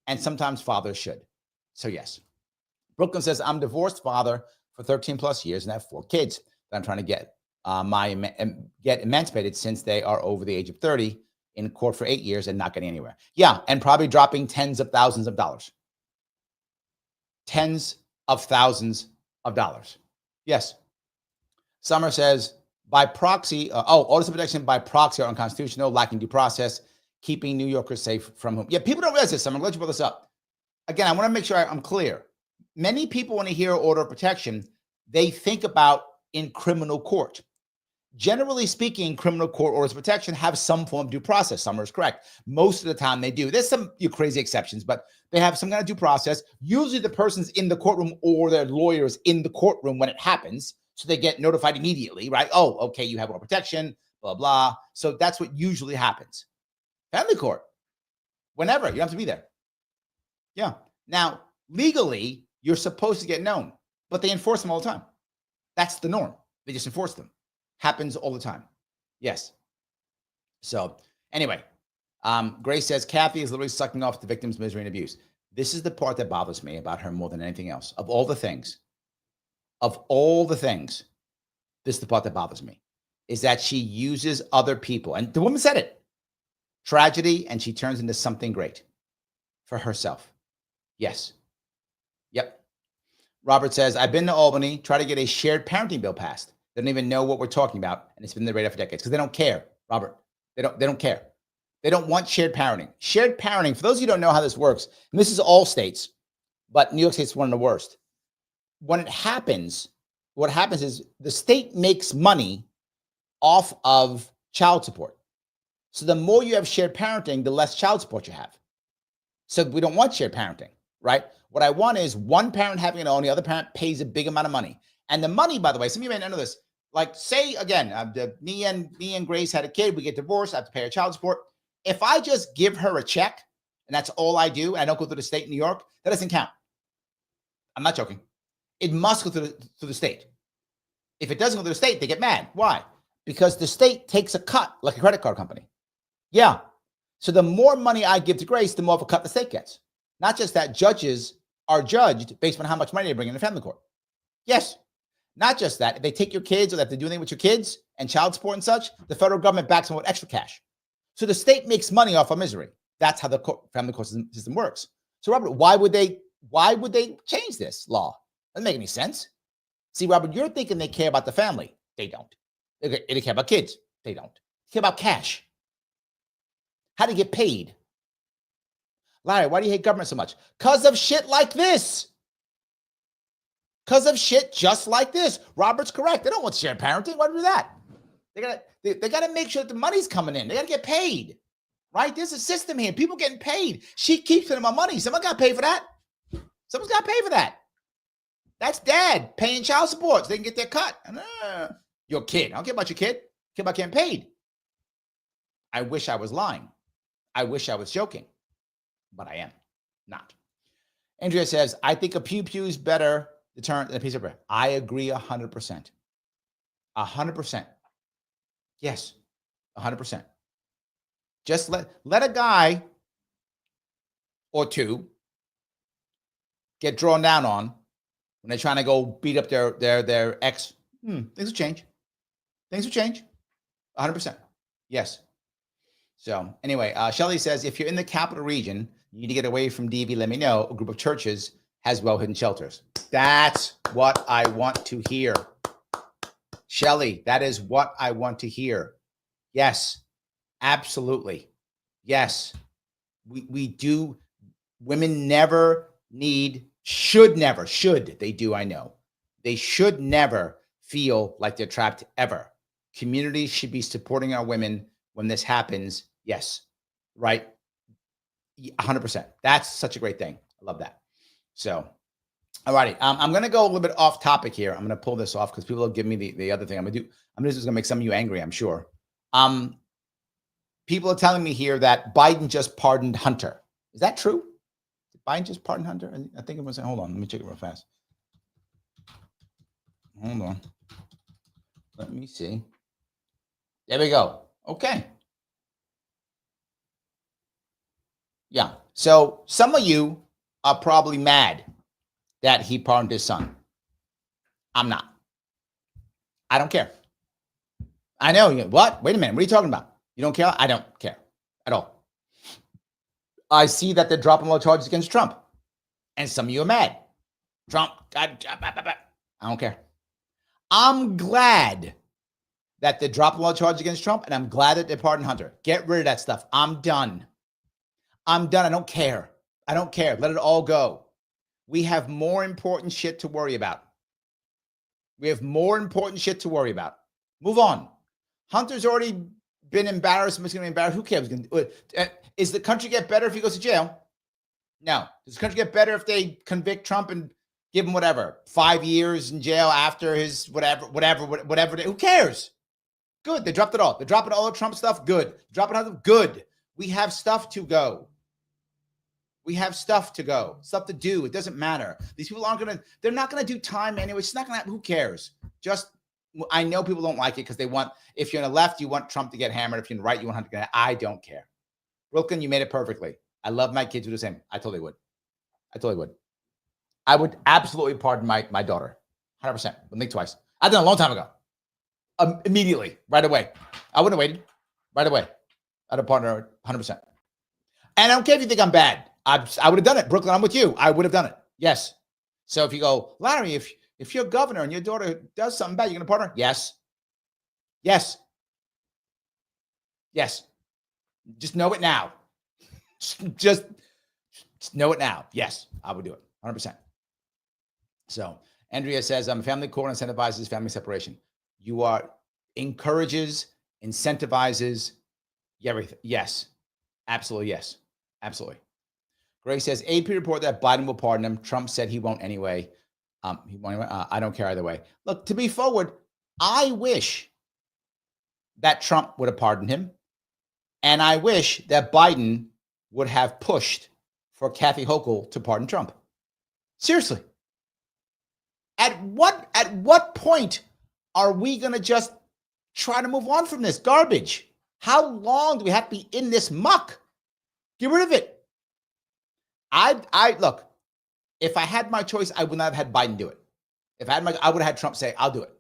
And sometimes fathers should. So yes. Brooklyn says, I'm divorced father for 13 plus years and I have 4 kids that I'm trying to get get emancipated since they are over the age of 30, in court for 8 years and not getting anywhere. Yeah, and probably dropping tens of thousands of dollars. Tens of thousands of dollars. Yes. Summer says, by proxy, orders of protection by proxy are unconstitutional, lacking due process, keeping New Yorkers safe from whom? Yeah, people don't realize this. I'm glad you brought this up. Again, I want to make sure I'm clear. Many people, when they hear order of protection, they think about in criminal court. Generally speaking, criminal court orders of protection have some form of due process. Summer is correct. Most of the time they do. There's some crazy exceptions, but they have some kind of due process. Usually the person's in the courtroom or their lawyer's in the courtroom when it happens. So they get notified immediately, right? Oh, okay, you have order of protection, blah, blah. So that's what usually happens. Family court, whenever, you don't have to be there. Yeah. Now, legally, you're supposed to get known, but they enforce them all the time. That's the norm. They just enforce them. Happens all the time. Yes. So anyway, Grace says, Kathy is literally sucking off the victim's misery and abuse. This is the part that bothers me about her more than anything else. Of all the things, this is the part that bothers me, is that she uses other people. And the woman said it. Tragedy, and she turns into something great for herself. Yes. Yep. Robert says, I've been to Albany, try to get a shared parenting bill passed. They don't even know what we're talking about, and it's been the radar for decades because they don't care, Robert. They don't care. They don't want shared parenting. Shared parenting, for those of you who don't know how this works, and this is all states, but New York State's one of the worst. When it happens, what happens is the state makes money off of child support. So the more you have shared parenting, the less child support you have. So we don't want shared parenting, right? What I want is one parent having it all, and the other parent pays a big amount of money. And the money, by the way, some of you may not know this. Like, say again, me and Grace had a kid. We get divorced. I have to pay her child support. If I just give her a check and that's all I do, and I don't go through the state in New York, that doesn't count. I'm not joking. It must go through the state. If it doesn't go through the state, they get mad. Why? Because the state takes a cut, like a credit card company. Yeah. So the more money I give to Grace, the more of a cut the state gets. Not just that, judges are judged based on how much money they bring in the family court. Yes. Not just that. If they take your kids or they have to do anything with your kids and child support and such, the federal government backs them with extra cash. So the state makes money off of misery. That's how the family court system works. So Robert, why would they change this law? Doesn't make any sense. See, Robert, you're thinking they care about the family. They don't. They care about kids. They don't. They care about cash. How to get paid. Larry, why do you hate government so much? Because of shit like this. Because of shit just like this. Robert's correct. They don't want shared parenting. Why do that? They gotta make sure that the money's coming in. They gotta get paid. right? There's a system here. People getting paid. She keeps sending my money. Someone got to pay for that. Someone's got to pay for that. That's dad paying child support so they can get their cut. Your kid. I don't care about your kid. I care about getting paid. I wish I was lying. I wish I was joking, but I am not. Andrea says, I think a pew-pew is better deterrent than a piece of bread. I agree 100%. 100%. Yes, 100%. Just let a guy or two get drawn down on when they're trying to go beat up their ex. Things will change. Things will change. 100%. Yes. So anyway, Shelley says, if you're in the capital region, you need to get away from DV, let me know. A group of churches has well-hidden shelters. That's what I want to hear. Shelley, that is what I want to hear. Yes, absolutely. Yes, we do. Women never should, they do, I know. They should never feel like they're trapped ever. Communities should be supporting our women when this happens. Yes, right? 100%. That's such a great thing. I love that. So, all righty. I'm going to go a little bit off topic here. I'm going to pull this off because people will give me the other thing. I'm just going to make some of you angry, I'm sure. People are telling me here that Biden just pardoned Hunter. Is that true? Did Biden just pardon Hunter? I think it was. Hold on. Let me check it real fast. Hold on. Let me see. There we go. Okay. Yeah. So some of you are probably mad that he pardoned his son. I'm not. I don't care. I know. What? Wait a minute. What are you talking about? You don't care? I don't care at all. I see that they're dropping all charges against Trump. And some of you are mad. Trump. I don't care. I'm glad that they're dropping all charges against Trump, and I'm glad that they pardoned Hunter. Get rid of that stuff. I'm done. I don't care. I don't care. Let it all go. We have more important shit to worry about. Move on. Hunter's already been embarrassed. He's going to be embarrassed. Who cares? Is the country get better if he goes to jail? No. Does the country get better if they convict Trump and give him 5 years in jail after his whatever? Who cares? Good. They dropped it all. They're dropping all the Trump stuff. Good. Dropping all of good. We have stuff to go. Stuff to do. It doesn't matter. These people they're not going to do time anyway. It's not going to, who cares? I know people don't like it because if you're on the left, you want Trump to get hammered. If you're on the right, you want Hunter to get, I don't care. Wilkin, you made it perfectly. I love my kids do the same. I totally would. I would absolutely pardon my daughter. 100%. Wouldn't think twice. I did it a long time ago. Immediately, right away. I wouldn't have waited. Right away. I'd have pardoned her 100%. And I don't care if you think I'm bad. I would have done it. Brooklyn, I'm with you. I would have done it. Yes. So if you go, Larry, if you're governor and your daughter does something bad, you're going to pardon her? Yes. Yes. Yes. Just know it now. Just know it now. Yes, I would do it. 100%. So Andrea says, family court incentivizes family separation. You are encourages, incentivizes everything. Yes. Absolutely. Yes. Absolutely. Grace says, AP report that Biden will pardon him. Trump said he won't anyway. I don't care either way. Look, to be forward, I wish that Trump would have pardoned him. And I wish that Biden would have pushed for Kathy Hochul to pardon Trump. Seriously. At what point are we going to just try to move on from this garbage? How long do we have to be in this muck? Get rid of it. I look, if I had my choice, I would not have had Biden do it. I would have had Trump say, I'll do it.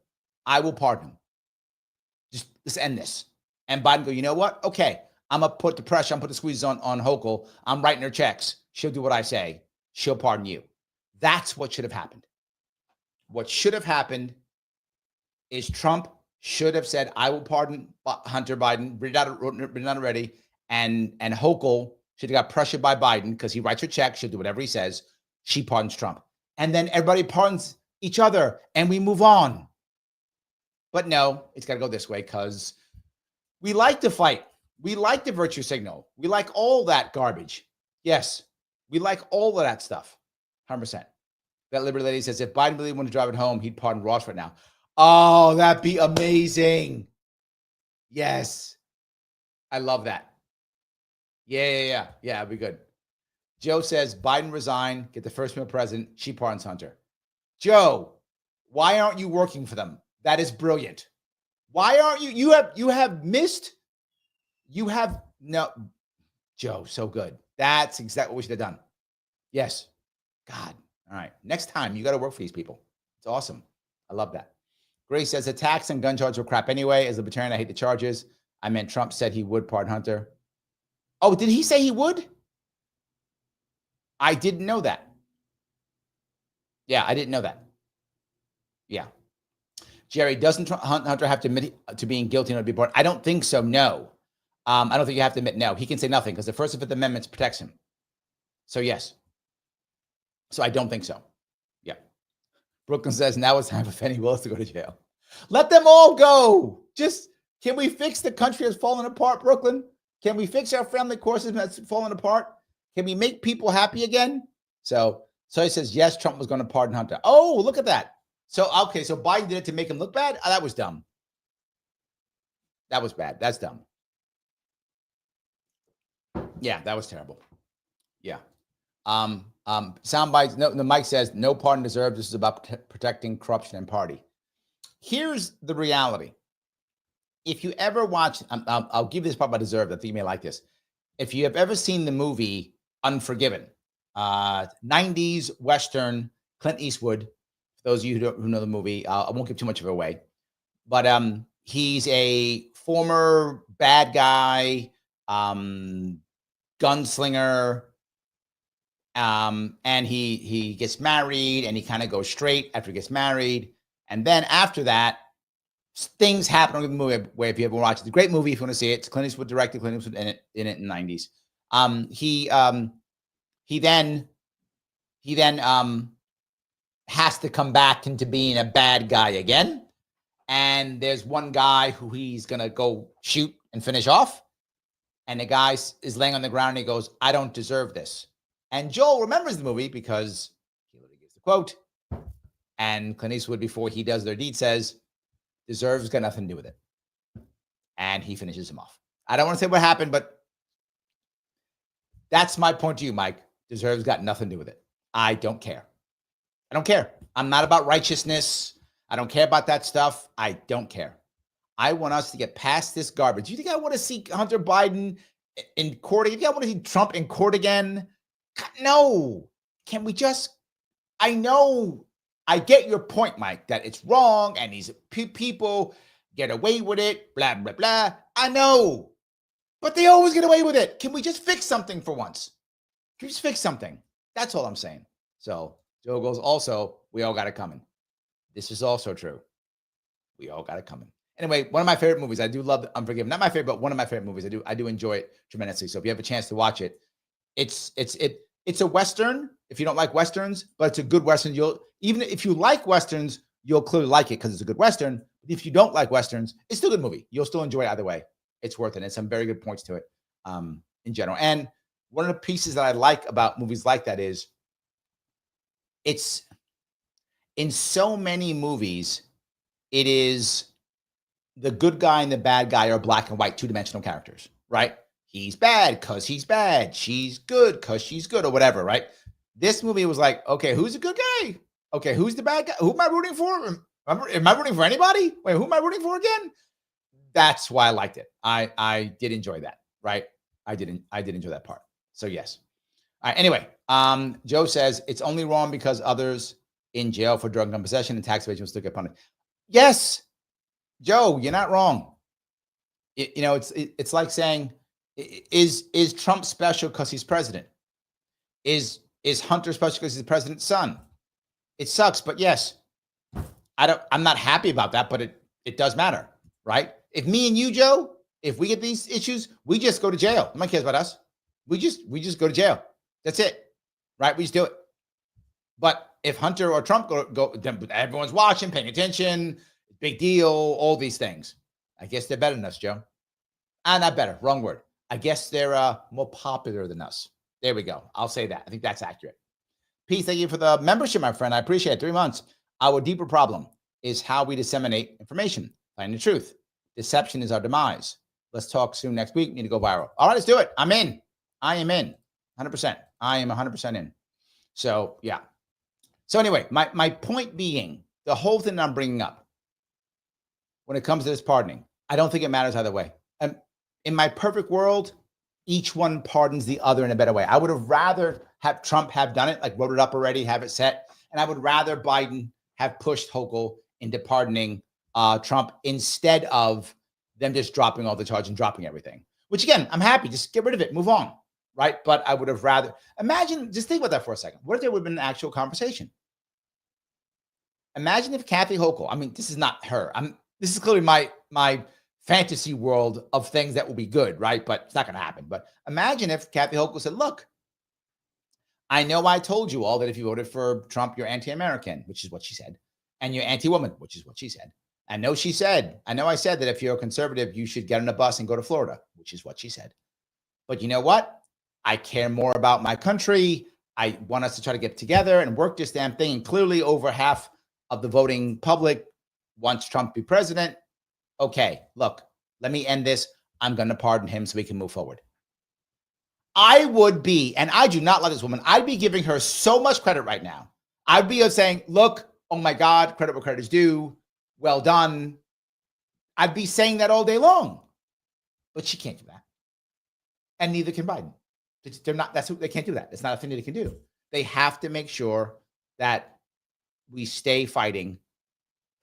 I will pardon him. Just end this. And Biden go, you know what? Okay, I'm going to put the pressure, I'm going to put the squeeze on Hochul. I'm writing her checks. She'll do what I say. She'll pardon you. That's what should have happened. What should have happened is Trump should have said, I will pardon Hunter Biden, written out already, and Hochul should have got pressured by Biden because he writes her check, she'll do whatever he says. She pardons Trump. And then everybody pardons each other and we move on. But no, it's got to go this way because we like to fight. We like the virtue signal. We like all that garbage. Yes, we like all of that stuff. 100%. That Liberty Lady says, if Biden really wanted to drive it home, he'd pardon Ross right now. Oh, that'd be amazing. Yes. I love that. Yeah, that'd be good. Joe says, Biden resign, get the first female president. She pardons Hunter. Joe, why aren't you working for them? That is brilliant. Why aren't you? You have missed. You have no. Joe, so good. That's exactly what we should have done. Yes. God. All right. Next time, you got to work for these people. It's awesome. I love that. Grace says, attacks and gun charges were crap anyway. As a libertarian, I hate the charges. I meant Trump said he would pardon Hunter. Oh, did he say he would? I didn't know that. Yeah, I didn't know that. Yeah. Jerry, doesn't Hunter have to admit to being guilty in order to be pardoned? I don't think so, no. I don't think you have to admit no. He can say nothing because the First and Fifth Amendments protects him. So, yes. So, I don't think so. Yeah. Brooklyn says, now it's time for Fenny Willis to go to jail. Let them all go. Just, can we fix the country that's fallen apart, Brooklyn? Can we fix our family courses that's fallen apart? Can we make people happy again? So he says, yes, Trump was going to pardon Hunter. Oh, look at that. So, okay, so Biden did it to make him look bad? Oh, that was dumb. That was bad. That's dumb. Yeah, that was terrible. Yeah. Sound bites. No, the Mike says, no pardon deserved. This is about protecting corruption and party. Here's the reality. If you ever watch, I'll give this part about deserved. I think you may like this. If you have ever seen the movie Unforgiven, 90s Western, Clint Eastwood, for those of you who know the movie, I won't give too much of it away, but he's a former bad guy, gunslinger, and he gets married, and he kind of goes straight after he gets married, and then after that, things happen in the movie where if you ever watch it, it's a great movie if you want to see it. It's Clint Eastwood directed, Clint Eastwood in it in the 90s. He then has to come back into being a bad guy again. And there's one guy who he's gonna go shoot and finish off. And the guy is laying on the ground and he goes, I don't deserve this. And Joel remembers the movie because he literally gives the quote. And Clint Eastwood, before he does their deed, says, deserves got nothing to do with it. And he finishes him off. I don't want to say what happened, but that's my point to you, Mike. Deserves got nothing to do with it. I don't care. I don't care. I'm not about righteousness. I don't care about that stuff. I don't care. I want us to get past this garbage. You think I want to see Hunter Biden in court? You think I want to see Trump in court again? No. Can we just, I know, I get your point, Mike, that it's wrong and these people get away with it, blah, blah, blah. I know, but they always get away with it. Can we just fix something for once? Can we just fix something? That's all I'm saying. So Joe goes, also, we all got it coming. This is also true. We all got it coming. Anyway, one of my favorite movies. I do love Unforgiven. Not my favorite, but one of my favorite movies. I do enjoy it tremendously. So if you have a chance to watch it, it's a Western. If you don't like Westerns, but it's a good Western. Even if you like Westerns, you'll clearly like it because it's a good Western. But if you don't like Westerns, it's still a good movie. You'll still enjoy it either way. It's worth it. It's some very good points to it in general. And one of the pieces that I like about movies like that is it's in so many movies, it is the good guy and the bad guy are black and white, two-dimensional characters, right? He's bad because he's bad. She's good because she's good or whatever, right? This movie was like, okay, who's the good guy? Okay, who's the bad guy? Who am I rooting for? Am I rooting for anybody? Wait, who am I rooting for again? That's why I liked it. I did enjoy that, right? I did enjoy that part. So yes. All right, anyway, Joe says it's only wrong because others in jail for drug and gun possession and tax evasion will still get punished. Yes, Joe, you're not wrong. It's like saying, is Trump special because he's president? Is Hunter special because he's the president's son? It sucks, but yes, I'm not happy about that, but it does matter, right? If me and you, Joe, if we get these issues, we just go to jail. Nobody cares about us. We just go to jail. That's it, right? We just do it. But if Hunter or Trump go, then everyone's watching, paying attention, big deal, all these things. I guess they're better than us, Joe. Not better. Wrong word. I guess they're more popular than us. There we go. I'll say that. I think that's accurate. Pete, thank you for the membership, my friend. I appreciate it. 3 months. Our deeper problem is how we disseminate information. Find the truth. Deception is our demise. Let's talk soon next week. Need to go viral. All right, let's do it. I'm in. I am in. 100%. I am 100% in. So, yeah. So anyway, my point being, the whole thing I'm bringing up when it comes to this pardoning, I don't think it matters either way. In my perfect world, each one pardons the other in a better way. I would have rather have Trump have done it, like wrote it up already, have it set. And I would rather Biden have pushed Hochul into pardoning Trump instead of them just dropping all the charge and dropping everything. Which again, I'm happy. Just get rid of it. Move on. Right? But I would have rather, imagine, just think about that for a second. What if there would have been an actual conversation? Imagine if Kathy Hochul, I mean, this is not her. This is clearly my fantasy world of things that will be good, right? But it's not going to happen. But imagine if Kathy Hochul said, look, I know I told you all that if you voted for Trump, you're anti-American, which is what she said, and you're anti-woman, which is what she said. I know I said that if you're a conservative, you should get on a bus and go to Florida, which is what she said. But you know what? I care more about my country. I want us to try to get together and work this damn thing. And clearly over half of the voting public wants Trump to be president. Okay, look, let me end this. I'm going to pardon him so we can move forward. I would be, and I do not like this woman, I'd be giving her so much credit right now. I'd be saying, look, oh my God, credit where credit is due. Well done. I'd be saying that all day long. But she can't do that. And neither can Biden. They're not, they can't do that. It's not a thing that they can do. They have to make sure that we stay fighting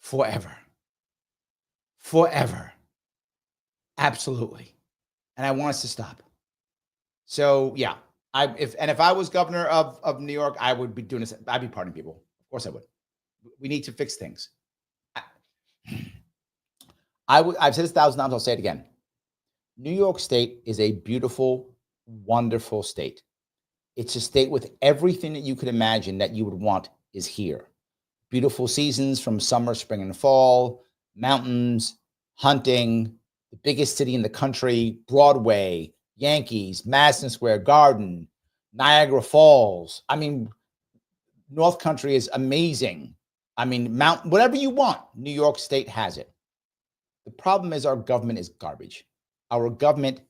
forever. Forever. Absolutely. And I want us to stop. So yeah, if I was governor of New York, I would be doing this. I'd be pardoning people. Of course I would. We need to fix things. I've said this 1,000 times. I'll say it again. New York State is a beautiful, wonderful state. It's a state with everything that you could imagine that you would want is here. Beautiful seasons from summer, spring, and fall, mountains, hunting, the biggest city in the country, Broadway, Yankees, Madison Square Garden, Niagara Falls. I mean, North Country is amazing. I mean, whatever you want, New York State has it. The problem is our government is garbage. Our government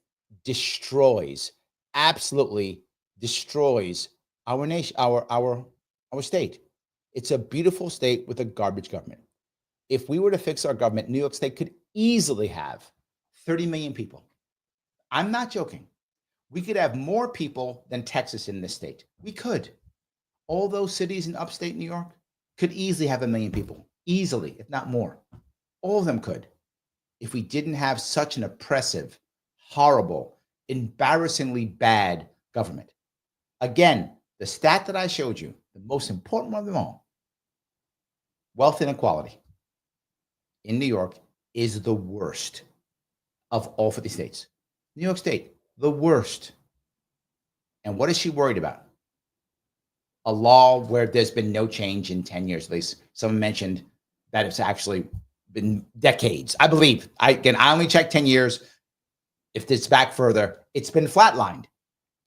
destroys, absolutely destroys our nation, our state. It's a beautiful state with a garbage government. If we were to fix our government, New York State could easily have 30 million people. I'm not joking. We could have more people than Texas in this state. We could. All those cities in upstate New York could easily have 1 million people. Easily, if not more. All of them could. If we didn't have such an oppressive, horrible, embarrassingly bad government. Again, the stat that I showed you, the most important one of them all, wealth inequality in New York is the worst of all 50 states. New York State, the worst. And what is she worried about? A law where there's been no change in 10 years, at least. Someone mentioned that it's actually been decades. I believe. I only checked 10 years. If it's back further, it's been flatlined.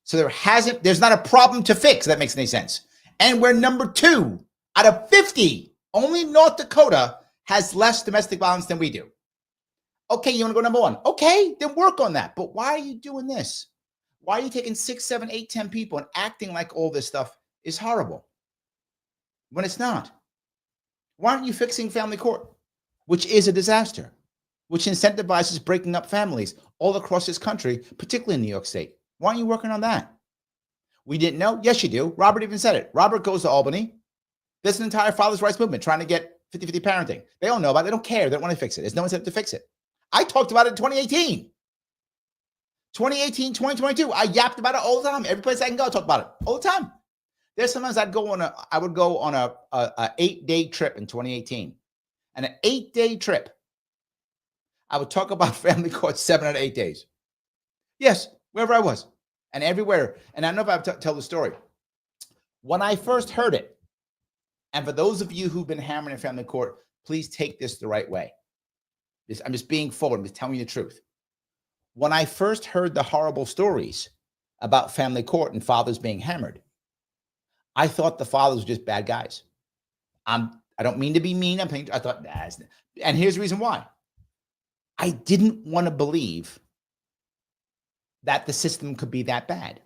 So there's not a problem to fix, if that makes any sense. And we're number 2 out of 50. Only North Dakota has less domestic violence than we do. Okay, you want to go number 1? Okay, then work on that. But why are you doing this? Why are you taking 6, 7, 8, 10 people and acting like all this stuff is horrible when it's not? Why aren't you fixing family court, which is a disaster, which incentivizes breaking up families all across this country, particularly in New York State? Why aren't you working on that? We didn't know? Yes, you do. Robert even said it. Robert goes to Albany. There's an entire father's rights movement trying to get 50-50 parenting. They don't know about it. They don't care. They don't want to fix it. There's no incentive to fix it. I talked about it in 2018. 2018, 2022. I yapped about it all the time. Every place I can go, I talk about it all the time. There's sometimes I would go on a 8-day trip in 2018. And an 8-day trip, I would talk about family court 7 out of 8 days. Yes, wherever I was and everywhere. And I don't know if I have to tell the story. When I first heard it, and for those of you who've been hammering in family court, please take this the right way. I'm just being forward. I'm just telling you the truth. When I first heard the horrible stories about family court and fathers being hammered, I thought the fathers were just bad guys. I don't mean to be mean. I thought, and here's the reason why. I didn't want to believe that the system could be that bad.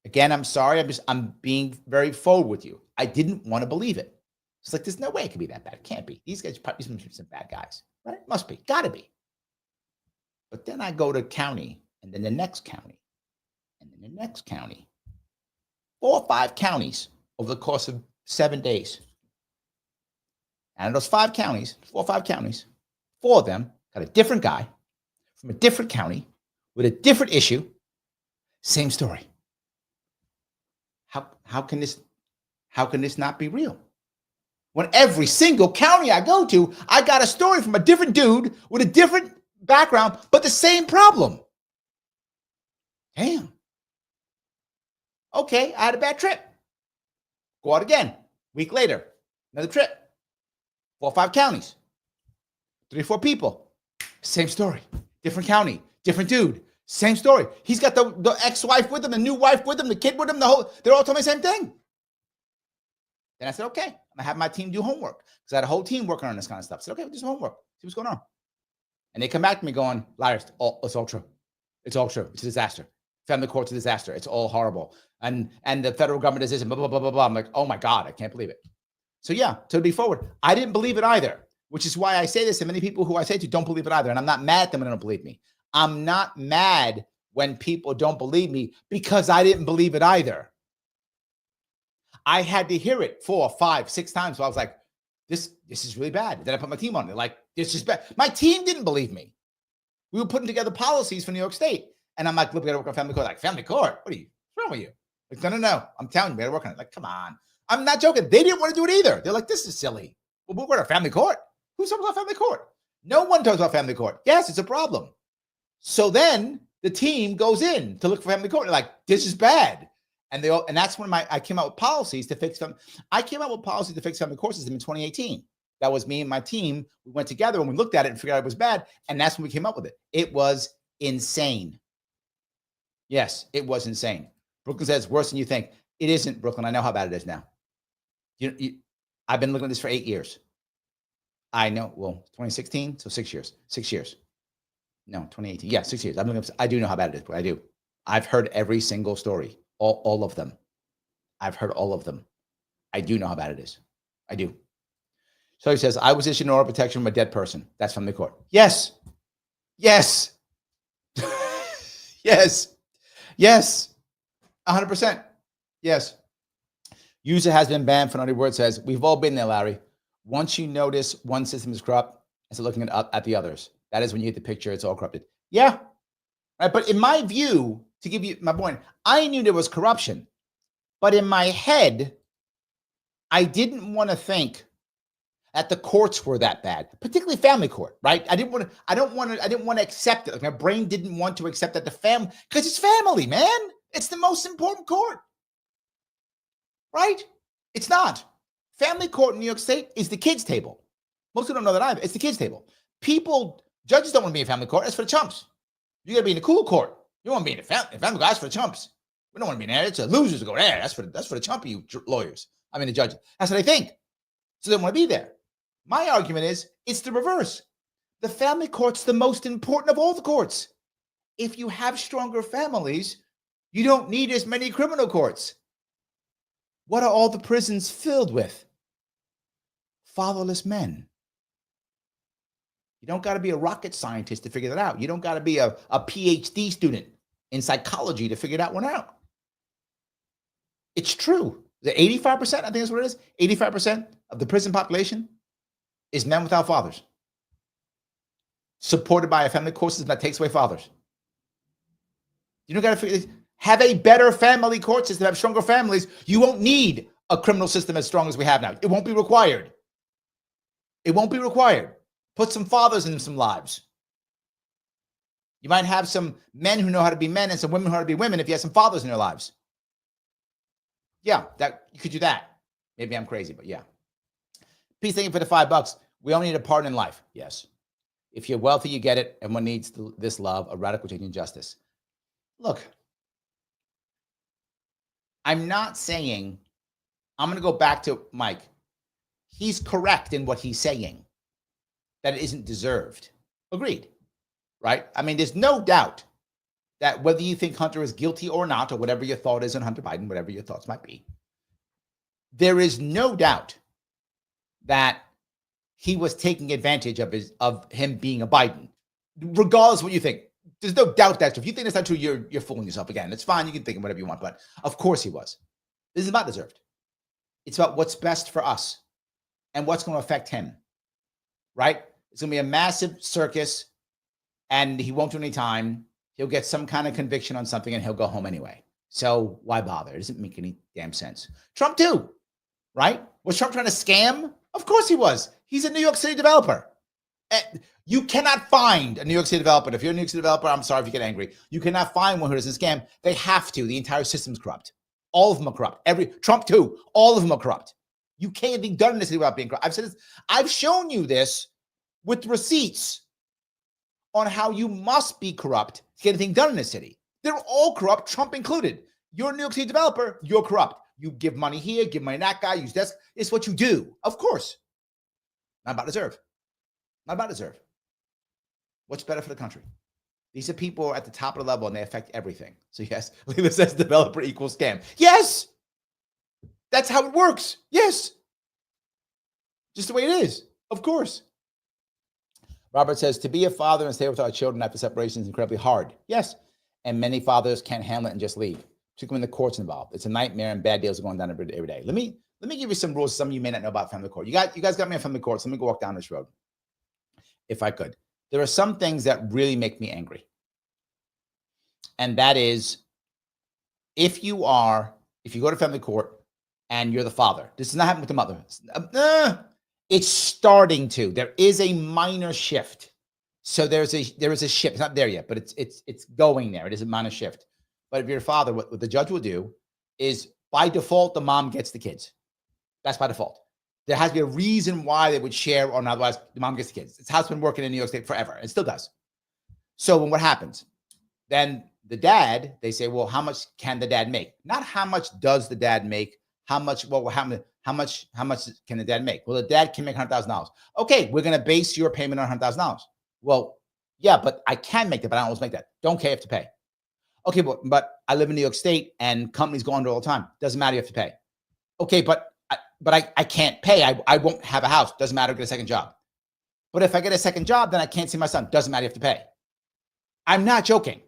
Again, I'm sorry. I'm being very forward with you. I didn't want to believe it. It's like, there's no way it could be that bad. It can't be. These guys probably some bad guys, right? Must be. Got to be. But then I go to county, and then the next county, and then the next county. 4 or 5 counties over the course of 7 days. And in those 5 counties, 4 or 5 counties, 4 of them got a different guy from a different county with a different issue. Same story. How can this not be real? When every single county I go to, I got a story from a different dude with a different background, but the same problem. Damn. Okay, I had a bad trip. Go out again. Week later, another trip. 4 or 5 counties. 3 or 4 people. Same story. Different county. Different dude. Same story. He's got the ex-wife with him, the new wife with him, the kid with him, they're all telling me the same thing. Then I said, okay, I'm gonna have my team do homework. Because I had a whole team working on this kind of stuff. I said, okay, we'll do some homework. See what's going on. And they come back to me going, Larry, it's all true. It's all true. It's a disaster. Family court's a disaster. It's all horrible. And the federal government is this and blah, blah, blah, blah, blah. I'm like, oh my God, I can't believe it. So yeah, to be forward, I didn't believe it either, which is why I say this, and many people who I say to don't believe it either. And I'm not mad at them when they don't believe me. I'm not mad when people don't believe me because I didn't believe it either. I had to hear it 4, 5, 6 times. So I was like, this is really bad. Then I put my team on it. Like, this is bad. My team didn't believe me. We were putting together policies for New York State. And I'm like, look, we got to work on family court. Like, family court? What's wrong with you? Like, no. I'm telling you, we got to work on it. Like, come on. I'm not joking. They didn't want to do it either. They're like, this is silly. Well, we're going to family court. Who's talking about family court? No one talks about family court. Yes, it's a problem. So then the team goes in to look for family court. They're like, this is bad. And that's when I came out with policies to fix them. I came out with policies to fix family court system in 2018. That was me and my team. We went together and we looked at it and figured out it was bad. And that's when we came up with it. It was insane. Yes, it was insane. Brooklyn says it's worse than you think. It isn't, Brooklyn. I know how bad it is now. I've been looking at this for 8 years. I know. Well, 2016, so 6 years. 6 years. No, 2018. Yeah, 6 years. I do know how bad it is, but I do. I've heard every single story, all of them. I've heard all of them. I do know how bad it is. I do. So he says, I was issued an order of protection from a dead person. That's from the court. Yes. Yes. Yes. Yes. 100%. Yes. User has been banned for naughty word says, we've all been there, Larry. Once you notice one system is corrupt, instead of looking at the others, that is when you get the picture, it's all corrupted. Yeah. Right. But in my view, to give you my point, I knew there was corruption. But in my head, I didn't want to think that the courts were that bad, particularly family court, right? I didn't want to accept it. Like my brain didn't want to accept that the family, because it's family, man. It's the most important court, right? It's not. Family court in New York State is the kids' table. Most people don't know that either. It's the kids' table. Judges don't want to be in family court. That's for the chumps. You got to be in the cool court. You want to be in the family court. That's for the chumps. We don't want to be in there. It's the losers to go there. That's for the chumpy lawyers. I mean, the judges. That's what they think. So they don't want to be there. My argument is it's the reverse. The family court's the most important of all the courts. If you have stronger families, you don't need as many criminal courts. What are all the prisons filled with? Fatherless men. You don't got to be a rocket scientist to figure that out. You don't got to be a PhD student in psychology to figure that one out. It's true. The 85%, I think that's what it is. 85% of the prison population is men without fathers, supported by a family court system that takes away fathers. You don't got to have a better family court system, have stronger families. You won't need a criminal system as strong as we have now. It won't be required. It won't be required. Put some fathers in some lives. You might have some men who know how to be men and some women who know how to be women if you have some fathers in their lives. Yeah, that you could do that. Maybe I'm crazy, but yeah. Peace, thank you for the $5. We only need a partner in life. Yes. If you're wealthy, you get it. Everyone needs this love, a radical change in justice. Look, I'm not saying, I'm going to go back to Mike. He's correct in what he's saying, that it isn't deserved. Agreed, right? I mean, there's no doubt that whether you think Hunter is guilty or not, or whatever your thought is on Hunter Biden, whatever your thoughts might be, there is no doubt that he was taking advantage of him being a Biden, regardless of what you think. There's no doubt that's true. If you think that's not true, you're fooling yourself again. It's fine. You can think of whatever you want, but of course he was. This is not deserved. It's about what's best for us and what's going to affect him, right? It's going to be a massive circus, and he won't do any time. He'll get some kind of conviction on something, and he'll go home anyway. So why bother? It doesn't make any damn sense. Trump too, right? Was Trump trying to scam? Of course he was. He's a New York City developer. You cannot find a New York City developer. If you're a New York City developer, I'm sorry if you get angry. You cannot find one who doesn't scam. They have to. The entire system's corrupt. All of them are corrupt. Trump too. All of them are corrupt. You can't be done in this city without being corrupt. I've said this. I've shown you this with receipts on how you must be corrupt to get anything done in this city. They're all corrupt, Trump included. You're a New York City developer, you're corrupt. You give money here, give money to that guy, use this. It's what you do. Of course. Not about deserve. Not about deserve. What's better for the country? These are people at the top of the level, and they affect everything. So yes, Lila says developer equals scam. Yes! That's how it works. Yes. Just the way it is. Of course. Robert says, to be a father and stay with our children after separation is incredibly hard. Yes. And many fathers can't handle it and just leave, particularly when the court's involved. It's a nightmare, and bad deals are going down every day. Let me give you some rules some of you may not know about family court. You guys got me on family court, so let me go walk down this road, if I could. There are some things that really make me angry. And that is, if you go to family court and you're the father, this does not happen with the mother. It's starting to. There is a minor shift. So there is a shift. It's not there yet, but it's going there. It is a minor shift. But if you're a father, what the judge will do is, by default, the mom gets the kids. That's by default. There has to be a reason why they would share, or otherwise the mom gets the kids. It's how it's been working in New York State forever. It still does. So what happens? Then the dad, they say, well, how much can the dad make? Not how much does the dad make? How much can the dad make? Well, the dad can make $100,000. Okay, we're going to base your payment on $100,000. Well, yeah, but I can make that, but I don't always make that. Don't care if to pay. Okay, but I live in New York State and companies go under all the time. Doesn't matter, you have to pay. Okay, but I can't pay. I won't have a house. Doesn't matter, get a second job. But if I get a second job, then I can't see my son. Doesn't matter, you have to pay. I'm not joking.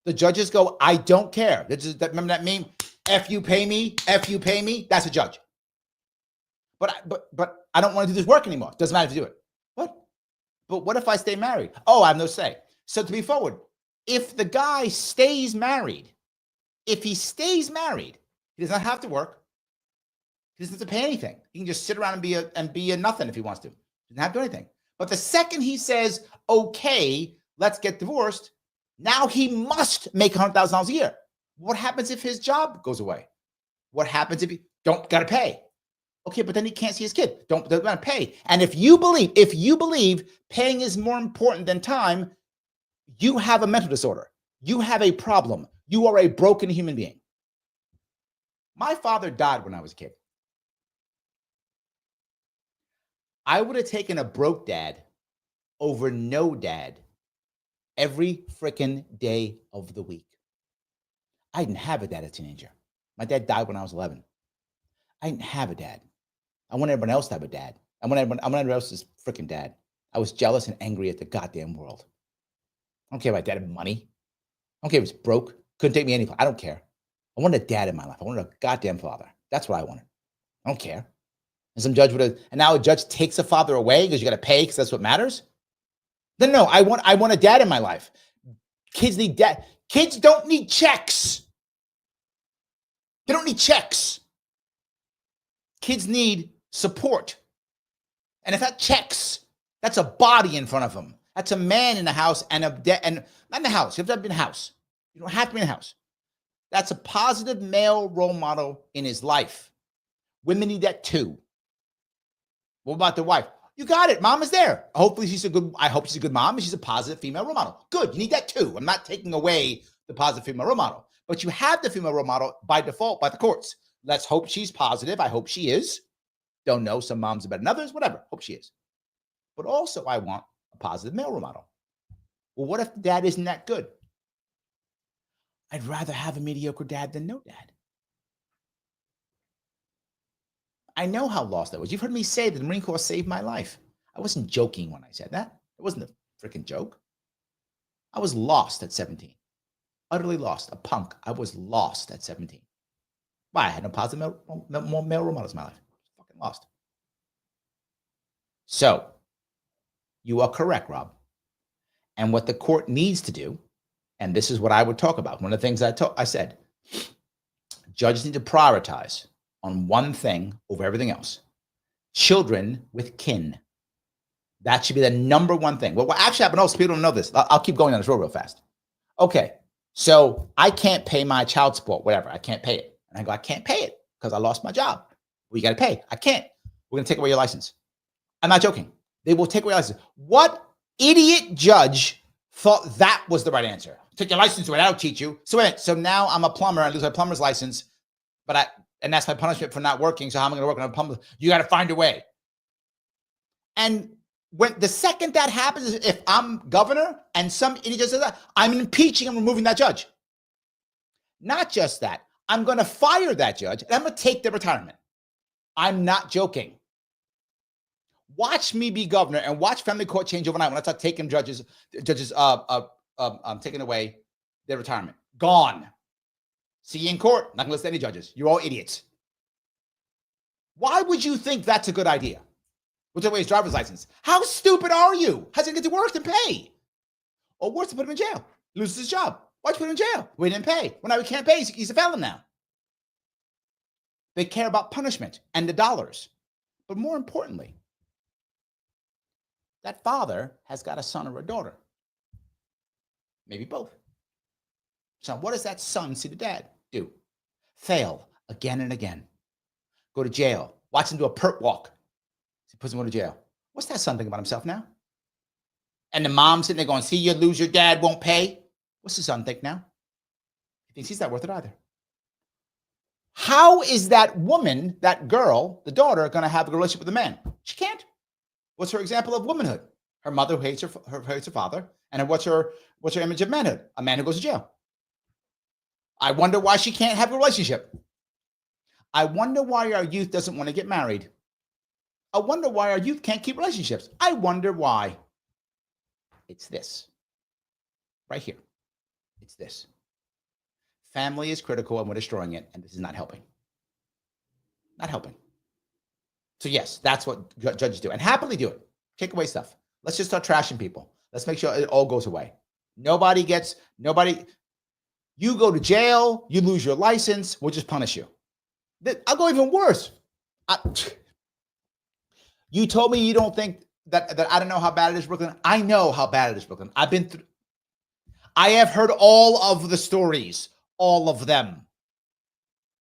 The judges go, I don't care. Remember that meme? F you pay me, F you pay me. That's a judge. But I don't want to do this work anymore. Doesn't matter if you do it. What? But what if I stay married? Oh, I have no say. So to be forward, if the guy stays married, he does not have to work. He doesn't have to pay anything. He can just sit around and be a nothing if he wants to. He doesn't have to do anything. But the second he says, okay, let's get divorced, now he must make $100,000 a year. What happens if his job goes away? What happens if he got to pay? Okay, but then he can't see his kid. Doesn't got to pay. And if you believe paying is more important than time, you have a mental disorder. You have a problem. You are a broken human being. My father died when I was a kid. I would have taken a broke dad over no dad every freaking day of the week. I didn't have a dad as a teenager. My dad died when I was 11. I didn't have a dad. I wanted everyone else to have a dad. I wanted everyone else's freaking dad. I was jealous and angry at the goddamn world. I don't care if my dad had money. I don't care if he was broke. Couldn't take me anywhere. I don't care. I wanted a dad in my life. I wanted a goddamn father. That's what I wanted. I don't care. And some judge and now a judge takes a father away because you got to pay because that's what matters. Then no, I want a dad in my life. Kids need dad. Kids don't need checks. They don't need checks. Kids need support. And if that checks, that's a body in front of them. That's a man in the house and not in the house. You have to be in the house. You don't have to be in the house. That's a positive male role model in his life. Women need that too. What about the wife? You got it. Mom is there. Hopefully I hope she's a good mom and she's a positive female role model. Good. You need that too. I'm not taking away the positive female role model, but you have the female role model by default by the courts. Let's hope she's positive. I hope she is. Don't know. Some moms are better than others. Whatever. Hope she is. But also I want a positive male role model. Well, what if the dad isn't that good? I'd rather have a mediocre dad than no dad. I know how lost I was. You've heard me say that the Marine Corps saved my life. I wasn't joking when I said that. It wasn't a freaking joke. I was lost at 17. Utterly lost. A punk. I was lost at 17. Why? I had no positive male role models in my life. Fucking lost. So, you are correct, Rob. And what the court needs to do, and this is what I would talk about. One of the things I said, judges need to prioritize on one thing over everything else. Children with kin. That should be the number one thing. Well, what actually happened, also, people don't know this. I'll keep going on this real fast. Okay, so I can't pay my child support, whatever. I can't pay it. And I go, I can't pay it because I lost my job. Well, you got to pay. I can't. We're going to take away your license. I'm not joking. They will take away your license. What idiot judge thought that was the right answer? Take your license away. I'll teach you. So now I'm a plumber. I lose my plumber's license, and that's my punishment for not working. So how am I going to work on a plumber? You got to find a way. And when the second that happens, if I'm governor and some idiot says that, I'm impeaching and removing that judge. Not just that, I'm going to fire that judge and I'm going to take their retirement. I'm not joking. Watch me be governor and watch family court change overnight when I start taking judges taking away their retirement. Gone. See you in court. Not going to listen to any judges. You're all idiots. Why would you think that's a good idea? We'll take away his driver's license. How stupid are you? How's he going to get to work and pay? Or worse, to put him in jail. Loses his job. Why'd you put him in jail? We didn't pay. Well, now we can't pay. He's a felon now. They care about punishment and the dollars. But more importantly, that father has got a son or a daughter. Maybe both. So what does that son see the dad do? Fail again and again. Go to jail. Watch him do a perp walk. He puts him to jail. What's that son thinking about himself now? And the mom sitting there going, see, you lose, your dad won't pay. What's the son think now? He thinks he's not worth it either. How is that woman, that girl, the daughter, going to have a relationship with a man? She can't. What's her example of womanhood? Her mother who hates her father. And what's her image of manhood? A man who goes to jail. I wonder why she can't have a relationship. I wonder why our youth doesn't want to get married. I wonder why our youth can't keep relationships. I wonder why. It's this. Right here. It's this. Family is critical and we're destroying it, and this is not helping. Not helping. So yes, that's what judges do, and happily do it. Take away stuff. Let's just start trashing people. Let's make sure it all goes away. Nobody. You go to jail, you lose your license, we'll just punish you. I'll go even worse. You told me you don't think that I don't know how bad it is, Brooklyn. I know how bad it is, Brooklyn. I have heard all of the stories, all of them.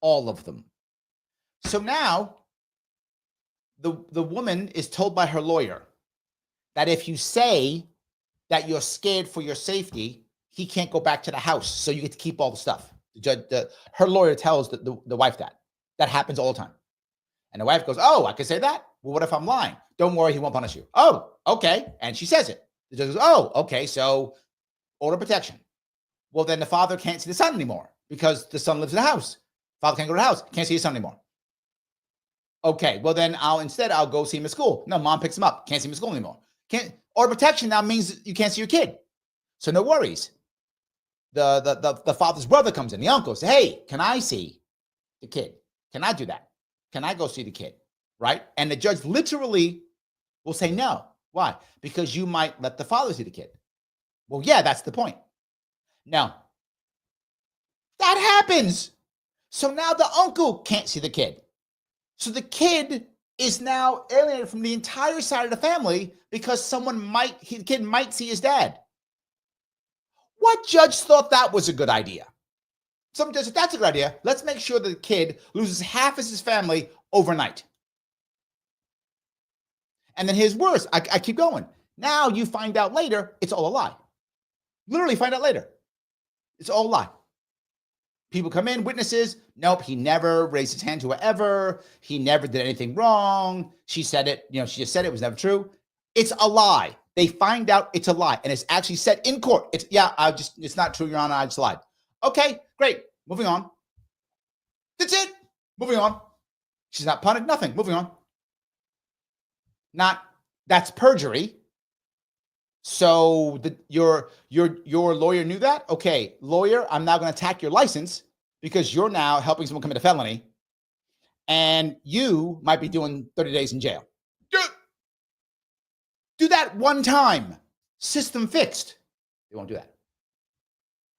All of them. So now the woman is told by her lawyer that if you say that you're scared for your safety, he can't go back to the house. So you get to keep all the stuff. Her lawyer tells the wife that. That happens all the time. And the wife goes, oh, I can say that? Well, what if I'm lying? Don't worry, he won't punish you. Oh, okay. And she says it. The judge goes, oh, okay, so order protection. Well, then the father can't see the son anymore because the son lives in the house. Father can't go to the house, can't see his son anymore. Okay, well then I'll go see him at school. No, mom picks him up, can't see him at school anymore. Order protection now means you can't see your kid. So no worries. The father's brother comes in, the uncle says, hey, can I see the kid? Can I do that? Can I go see the kid? Right? And the judge literally will say no. Why? Because you might let the father see the kid. Well, yeah, that's the point. Now, that happens. So now the uncle can't see the kid. So the kid is now alienated from the entire side of the family because the kid might see his dad. What judge thought that was a good idea? Some judge said, that's a good idea. Let's make sure that the kid loses half of his family overnight. And then here's worse. I keep going. Now you find out later, it's all a lie. Literally find out later. It's all a lie. People come in, witnesses. Nope, he never raised his hand to her ever. He never did anything wrong. She said it, she just said it was never true. It's a lie. They find out it's a lie, and it's actually said in court. It's not true, Your Honor. I just lied. Okay, great. Moving on. That's it. Moving on. She's not punished. Nothing. Moving on. That's perjury. So your lawyer knew that? Okay, lawyer, I'm now going to attack your license because you're now helping someone commit a felony, and you might be doing 30 days in jail. Do that one time. System fixed. They won't do that.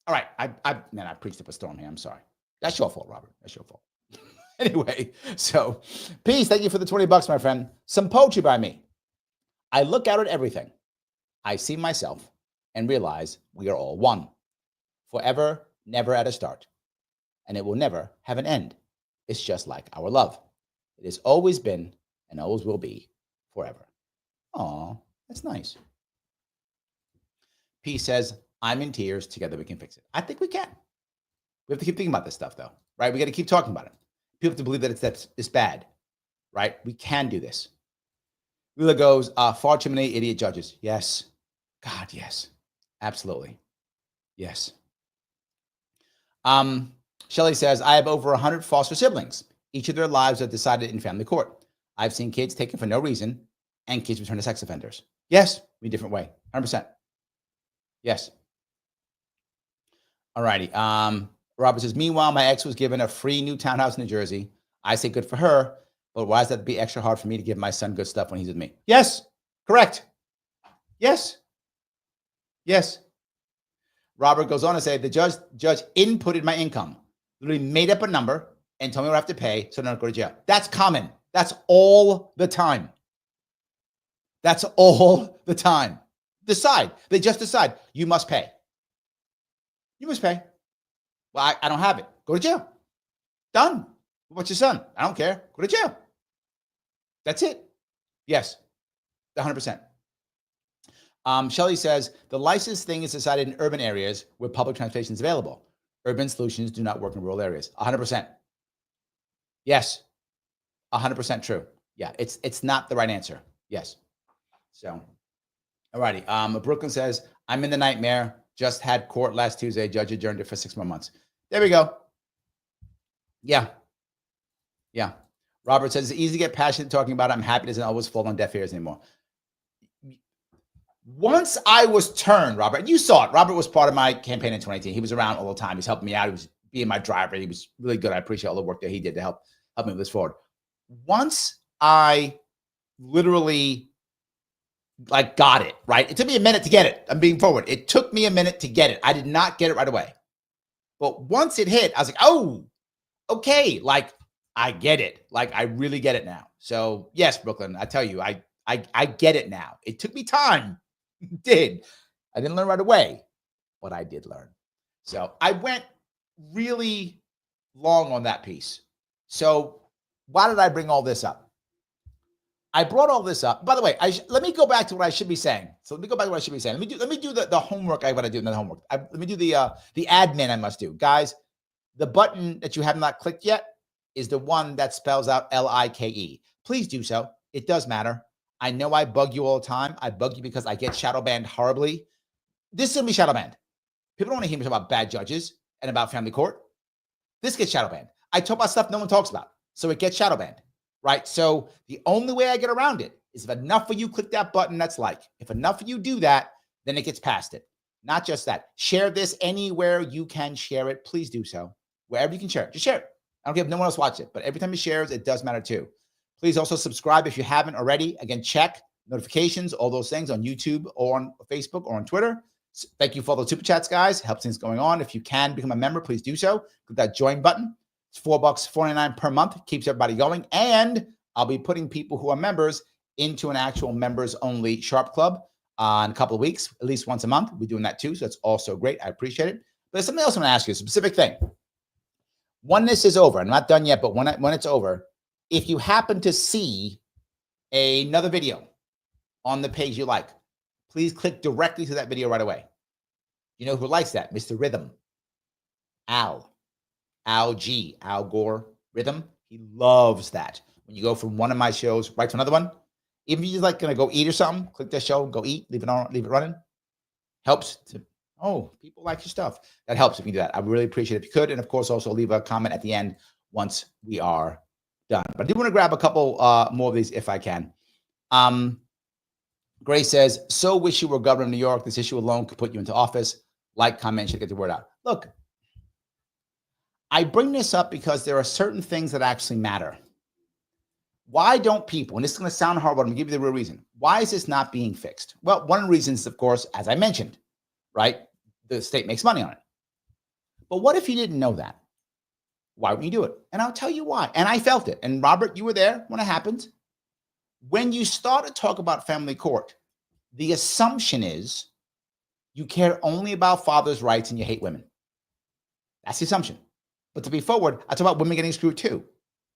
All right, I preached up a storm here. I'm sorry. That's your fault, Robert. That's your fault. Anyway, so peace. Thank you for the $20, my friend. Some poetry by me. I look out at everything. I see myself and realize we are all one. Forever, never at a start. And it will never have an end. It's just like our love. It has always been and always will be forever. Aw, that's nice. P says, I'm in tears. Together we can fix it. I think we can. We have to keep thinking about this stuff, though, right? We got to keep talking about it. People have to believe that it's bad, right? We can do this. Wheeler goes, far too many idiot judges. Yes. God, yes. Absolutely. Yes. Shelley says, I have over 100 foster siblings. Each of their lives are decided in family court. I've seen kids taken for no reason and kids return to sex offenders. Yes, in a different way. 100%. Yes. All righty. Robert says, meanwhile, my ex was given a free new townhouse in New Jersey. I say good for her, but why does that be extra hard for me to give my son good stuff when he's with me? Yes, correct. Yes. Yes. Robert goes on to say, the judge inputted my income, literally made up a number and told me what I have to pay so I don't go to jail. That's common. That's all the time. That's all the time. Decide. They just decide. You must pay. You must pay. Well, I don't have it. Go to jail. Done. What's your son? I don't care. Go to jail. That's it. Yes. 100%. Shelley says, the license thing is decided in urban areas where public transportation is available. Urban solutions do not work in rural areas. 100%. Yes. 100% true. Yeah, it's not the right answer. Yes. So, all righty. Brooklyn says, I'm in the nightmare. Just had court last Tuesday. Judge adjourned it for 6 more months. There we go. Yeah. Yeah. Robert says, it's easy to get passionate talking about it. I'm happy it doesn't always fall on deaf ears anymore. Once I was turned, Robert, you saw it. Robert was part of my campaign in 2018. He was around all the time. He's helping me out. He was being my driver. He was really good. I appreciate all the work that he did to help me move this forward. Once I literally got it, right? It took me a minute to get it. I'm being forward. It took me a minute to get it. I did not get it right away. But once it hit, I was like, oh, okay. I get it. I really get it now. So yes, Brooklyn, I tell you, I get it now. It took me time. It did. I didn't learn right away, but I did learn. So I went really long on that piece. So why did I bring all this up? I brought all this up. By the way, let me go back to what I should be saying. So let me go back to what I should be saying. Let me do the homework I want to do. The homework. Let me do the admin I must do. Guys, the button that you have not clicked yet is the one that spells out LIKE. Please do so. It does matter. I know I bug you all the time. I bug you because I get shadow banned horribly. This is going to be shadow banned. People don't want to hear me talk about bad judges and about family court. This gets shadow banned. I talk about stuff no one talks about. So it gets shadow banned, right? So the only way I get around it is if enough of you click that button that's like. If enough of you do that, then it gets past it. Not just that. Share this anywhere you can share it. Please do so. Wherever you can share it. Just share it. I don't care if no one else watches it, but every time you share it does matter too. Please also subscribe if you haven't already. Again, check notifications, all those things on YouTube or on Facebook or on Twitter. Thank you for all the super chats, guys. Helps things going on. If you can become a member, please do so. Click that join button. It's $4.49 per month. Keeps everybody going. And I'll be putting people who are members into an actual members only Sharpe Club in a couple of weeks, at least once a month. We're doing that too. So that's also great. I appreciate it. But there's something else I'm going to ask you, a specific thing. When this is over, I'm not done yet, but when it's over, if you happen to see another video on the page you like, please click directly to that video right away. You know who likes that? Mr. Rhythm. Al G, Al Gore Rhythm. He loves that. When you go from one of my shows right to another one, even if you're just like going to go eat or something, click that show, go eat, leave it on, leave it running. Helps to, oh, people like your stuff. That helps if you do that. I really appreciate it if you could. And of course, also leave a comment at the end once we are done. But I do want to grab a couple more of these if I can. Grace says, so wish you were governor of New York. This issue alone could put you into office. Like, comment, should get the word out. Look, I bring this up because there are certain things that actually matter. Why don't people, and this is going to sound horrible, I'm going to give you the real reason. Why is this not being fixed? Well, one of the reasons, of course, as I mentioned, right? The state makes money on it. But what if you didn't know that? Why wouldn't you do it? And I'll tell you why. And I felt it. And Robert, you were there when it happened. When you start to talk about family court, the assumption is you care only about fathers' rights and you hate women. That's the assumption. But to be forward, I talk about women getting screwed too,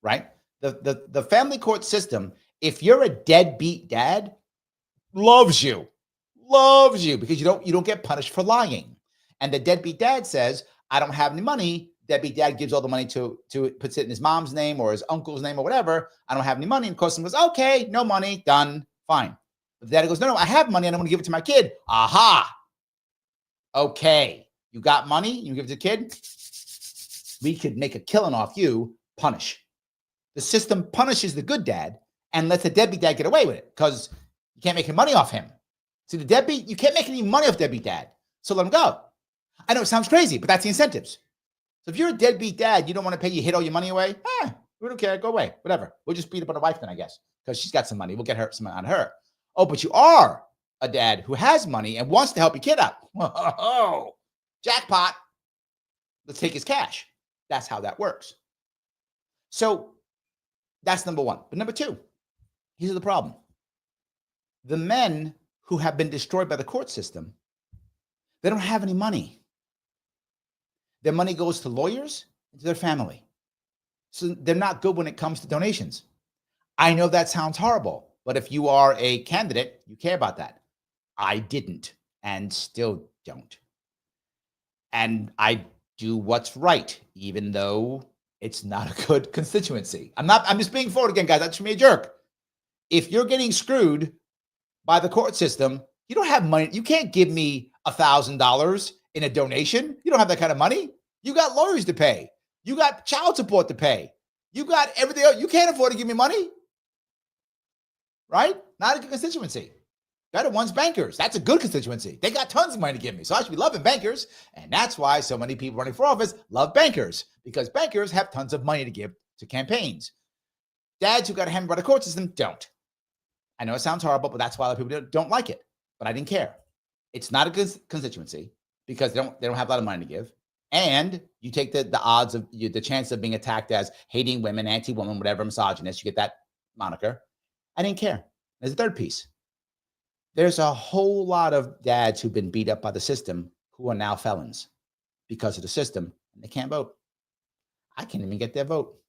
right? The family court system, if you're a deadbeat dad, loves you because you don't get punished for lying. And the deadbeat dad says, I don't have any money. Deadbeat dad gives all the money to puts it in his mom's name or his uncle's name or whatever. I don't have any money. And of course, goes, okay, no money, done, fine. But the dad goes, no, I have money and I'm going to give it to my kid. Aha. Okay, you got money, you give it to the kid. We could make a killing off you, punish. The system punishes the good dad and lets the deadbeat dad get away with it because you can't make any money off him. See, the deadbeat, you can't make any money off deadbeat dad. So let him go. I know it sounds crazy, but that's the incentives. So if you're a deadbeat dad, you don't want to pay, you hid all your money away. We don't care. Go away. Whatever. We'll just beat up on the wife then, I guess, because she's got some money. We'll get her some on her. Oh, but you are a dad who has money and wants to help your kid out. Oh, jackpot. Let's take his cash. That's how that works. So that's number one. But number two, here's the problem. The men who have been destroyed by the court system, they don't have any money. Their money goes to lawyers and to their family. So they're not good when it comes to donations. I know that sounds horrible, but if you are a candidate, you care about that. I didn't and still don't. And I do what's right, even though it's not a good constituency. I'm just being forward again, guys. That's for me a jerk. If you're getting screwed by the court system, you don't have money. You can't give me $1,000 in a donation. You don't have that kind of money. You got lawyers to pay. You got child support to pay. You got everything else. You can't afford to give me money. Right? Not a good constituency. Better one's bankers. That's a good constituency. They got tons of money to give me. So I should be loving bankers. And that's why so many people running for office love bankers, because bankers have tons of money to give to campaigns. Dads who got hammered by the court system don't. I know it sounds horrible, but that's why a lot of people don't like it. But I didn't care. It's not a good constituency because they don't have a lot of money to give. And you take the odds of the chance of being attacked as hating women, anti-woman, whatever, misogynist. You get that moniker. I didn't care. There's a third piece. There's a whole lot of dads who've been beat up by the system who are now felons because of the system, and they can't vote. I can't even get their vote.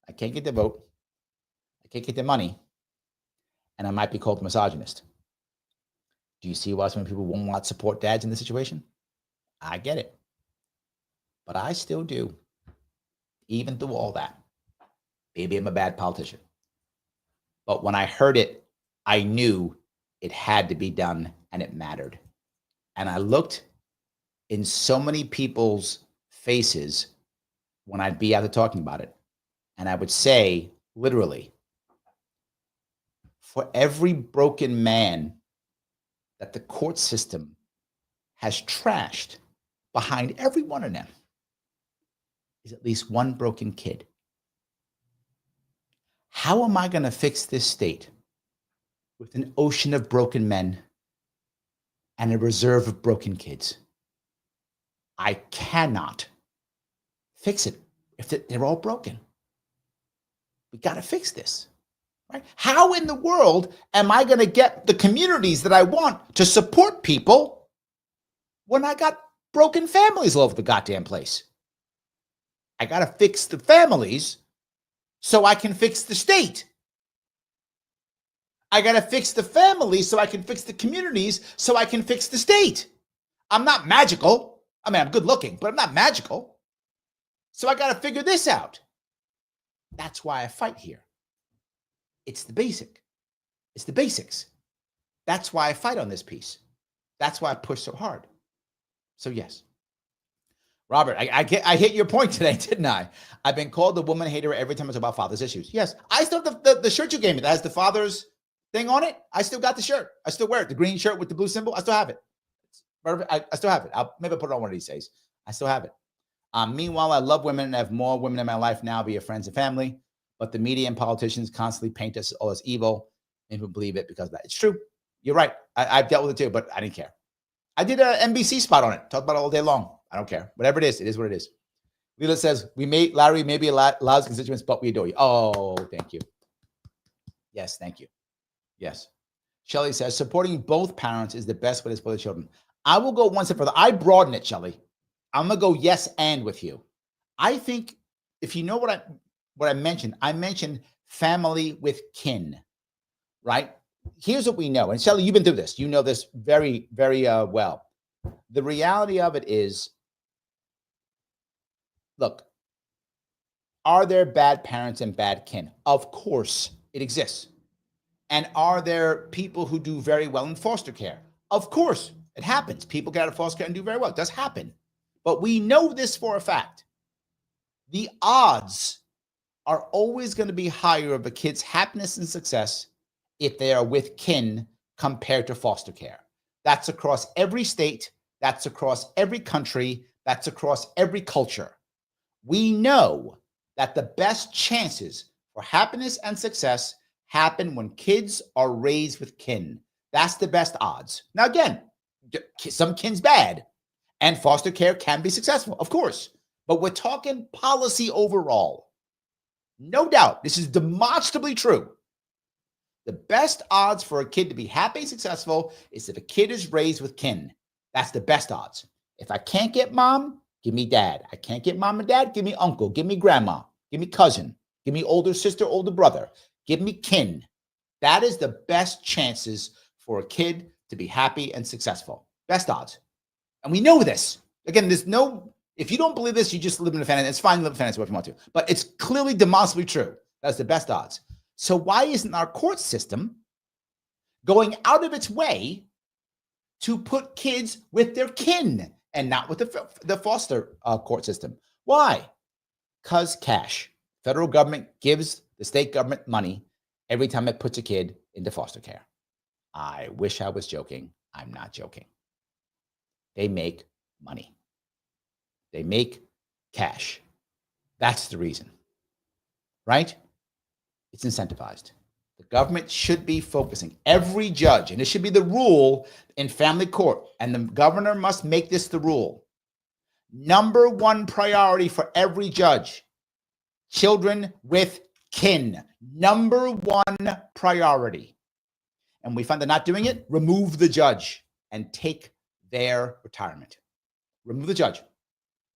I can't get their vote. I can't get their money. And I might be called a misogynist. Do you see why so many people won't want to support dads in this situation? I get it. But I still do. Even through all that. Maybe I'm a bad politician. But when I heard it, I knew it had to be done and it mattered. And I looked in so many people's faces when I'd be out there talking about it. And I would say, literally, for every broken man that the court system has trashed, behind every one of them is at least one broken kid. How am I going to fix this state with an ocean of broken men and a reserve of broken kids? I cannot fix it if they're all broken. We got to fix this, right? How in the world am I going to get the communities that I want to support people when I got broken families all over the goddamn place? I got to fix the families so I can fix the state. I got to fix the family so I can fix the communities so I can fix the state. I'm not magical. I mean, I'm good looking, but I'm not magical. So I got to figure this out. That's why I fight here. It's the basic. It's the basics. That's why I fight on this piece. That's why I push so hard. So yes. Robert, I hit your point today, didn't I? I've been called a woman hater every time it's about father's issues. Yes, I still have the shirt you gave me that has the father's thing on it. I still got the shirt. I still wear it. The green shirt with the blue symbol. I still have it. I still have it. I'll maybe put it on one of these days. I still have it. Meanwhile, I love women and have more women in my life now via friends and family. But the media and politicians constantly paint us all as evil and people believe it because of that. It's true. You're right. I've dealt with it too, but I didn't care. I did an NBC spot on it. Talked about it all day long. I don't care. Whatever it is what it is. Lila says, Larry may be a lousy constituents, but we adore you. Oh, thank you. Yes, thank you. Yes. Shelley says, supporting both parents is the best way to support the children. I will go one step further. I broaden it, Shelley. I'm going to go yes and with you. I think if you know what I mentioned family with kin, right? Here's what we know. And Shelley, you've been through this. You know this very, very well. The reality of it is, look, are there bad parents and bad kin? Of course it exists. And are there people who do very well in foster care? Of course it happens. People get out of foster care and do very well. It does happen. But we know this for a fact. The odds are always going to be higher of a kid's happiness and success if they are with kin compared to foster care. That's across every state. That's across every country. That's across every culture. We know that the best chances for happiness and success happen when kids are raised with kin. That's the best odds. Now, again, some kin's bad, and foster care can be successful, of course. But we're talking policy overall. No doubt, this is demonstrably true. The best odds for a kid to be happy and successful is if a kid is raised with kin. That's the best odds. If I can't get mom, give me dad. I can't get mom and dad, give me uncle, give me grandma, give me cousin, give me older sister, older brother, give me kin. That is the best chances for a kid to be happy and successful. Best odds. And we know this. Again, there's no, if you don't believe this, you just live in a fantasy. It's fine to live in a fantasy if you want to. But it's clearly demonstrably true. That's the best odds. So why isn't our court system going out of its way to put kids with their kin and not with the foster court system? Why? Because cash. Federal government gives the state government money every time it puts a kid into foster care. I wish I was joking. I'm not joking. They make money. They make cash. That's the reason, right? It's incentivized. The government should be focusing. Every judge, and it should be the rule in family court, and the governor must make this the rule. Number one priority for every judge, children with kin. Number one priority. And we find they're not doing it, remove the judge and take their retirement. Remove the judge.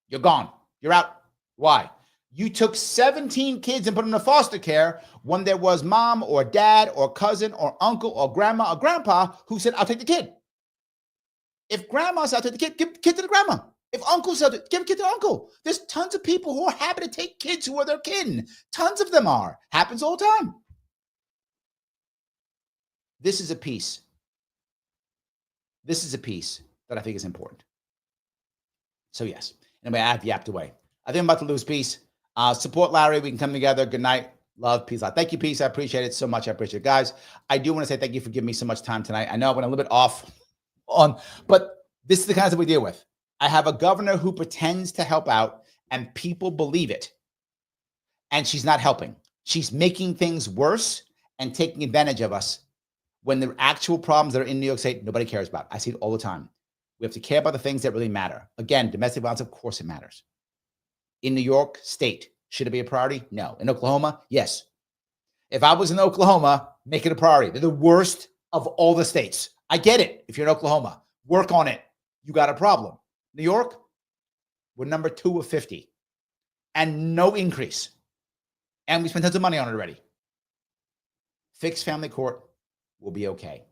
You're gone. You're out. Why? You took 17 kids and put them in foster care when there was mom or dad or cousin or uncle or grandma or grandpa who said, I'll take the kid. If grandma said, I'll take the kid, give the kid to the grandma. If uncle said, give a kid to uncle. There's tons of people who are happy to take kids who are their kin. Tons of them are. Happens all the time. This is a piece. This is a piece that I think is important. So yes. Anyway, I've yapped away. I think I'm about to lose peace. Support Larry. We can come together. Good night. Love, peace, love. Thank you, peace. I appreciate it so much. I appreciate it. Guys, I do want to say thank you for giving me so much time tonight. I know I went a little bit off on, but this is the kind of stuff we deal with. I have a governor who pretends to help out and people believe it. And she's not helping. She's making things worse and taking advantage of us when the actual problems that are in New York State, nobody cares about. I see it all the time. We have to care about the things that really matter. Again, domestic violence, of course it matters. In New York State, should it be a priority? No. In Oklahoma, yes. If I was in Oklahoma, make it a priority. They're the worst of all the states. I get it. If you're in Oklahoma, work on it. You got a problem. New York, we're number 2 of 50 and no increase. And we spent tons of money on it already. Fix family court. We'll be okay.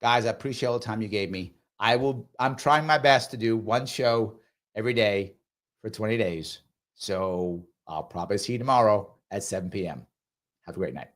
Guys, I appreciate all the time you gave me. I'm trying my best to do one show every day for 20 days. So I'll probably see you tomorrow at 7 p.m. Have a great night.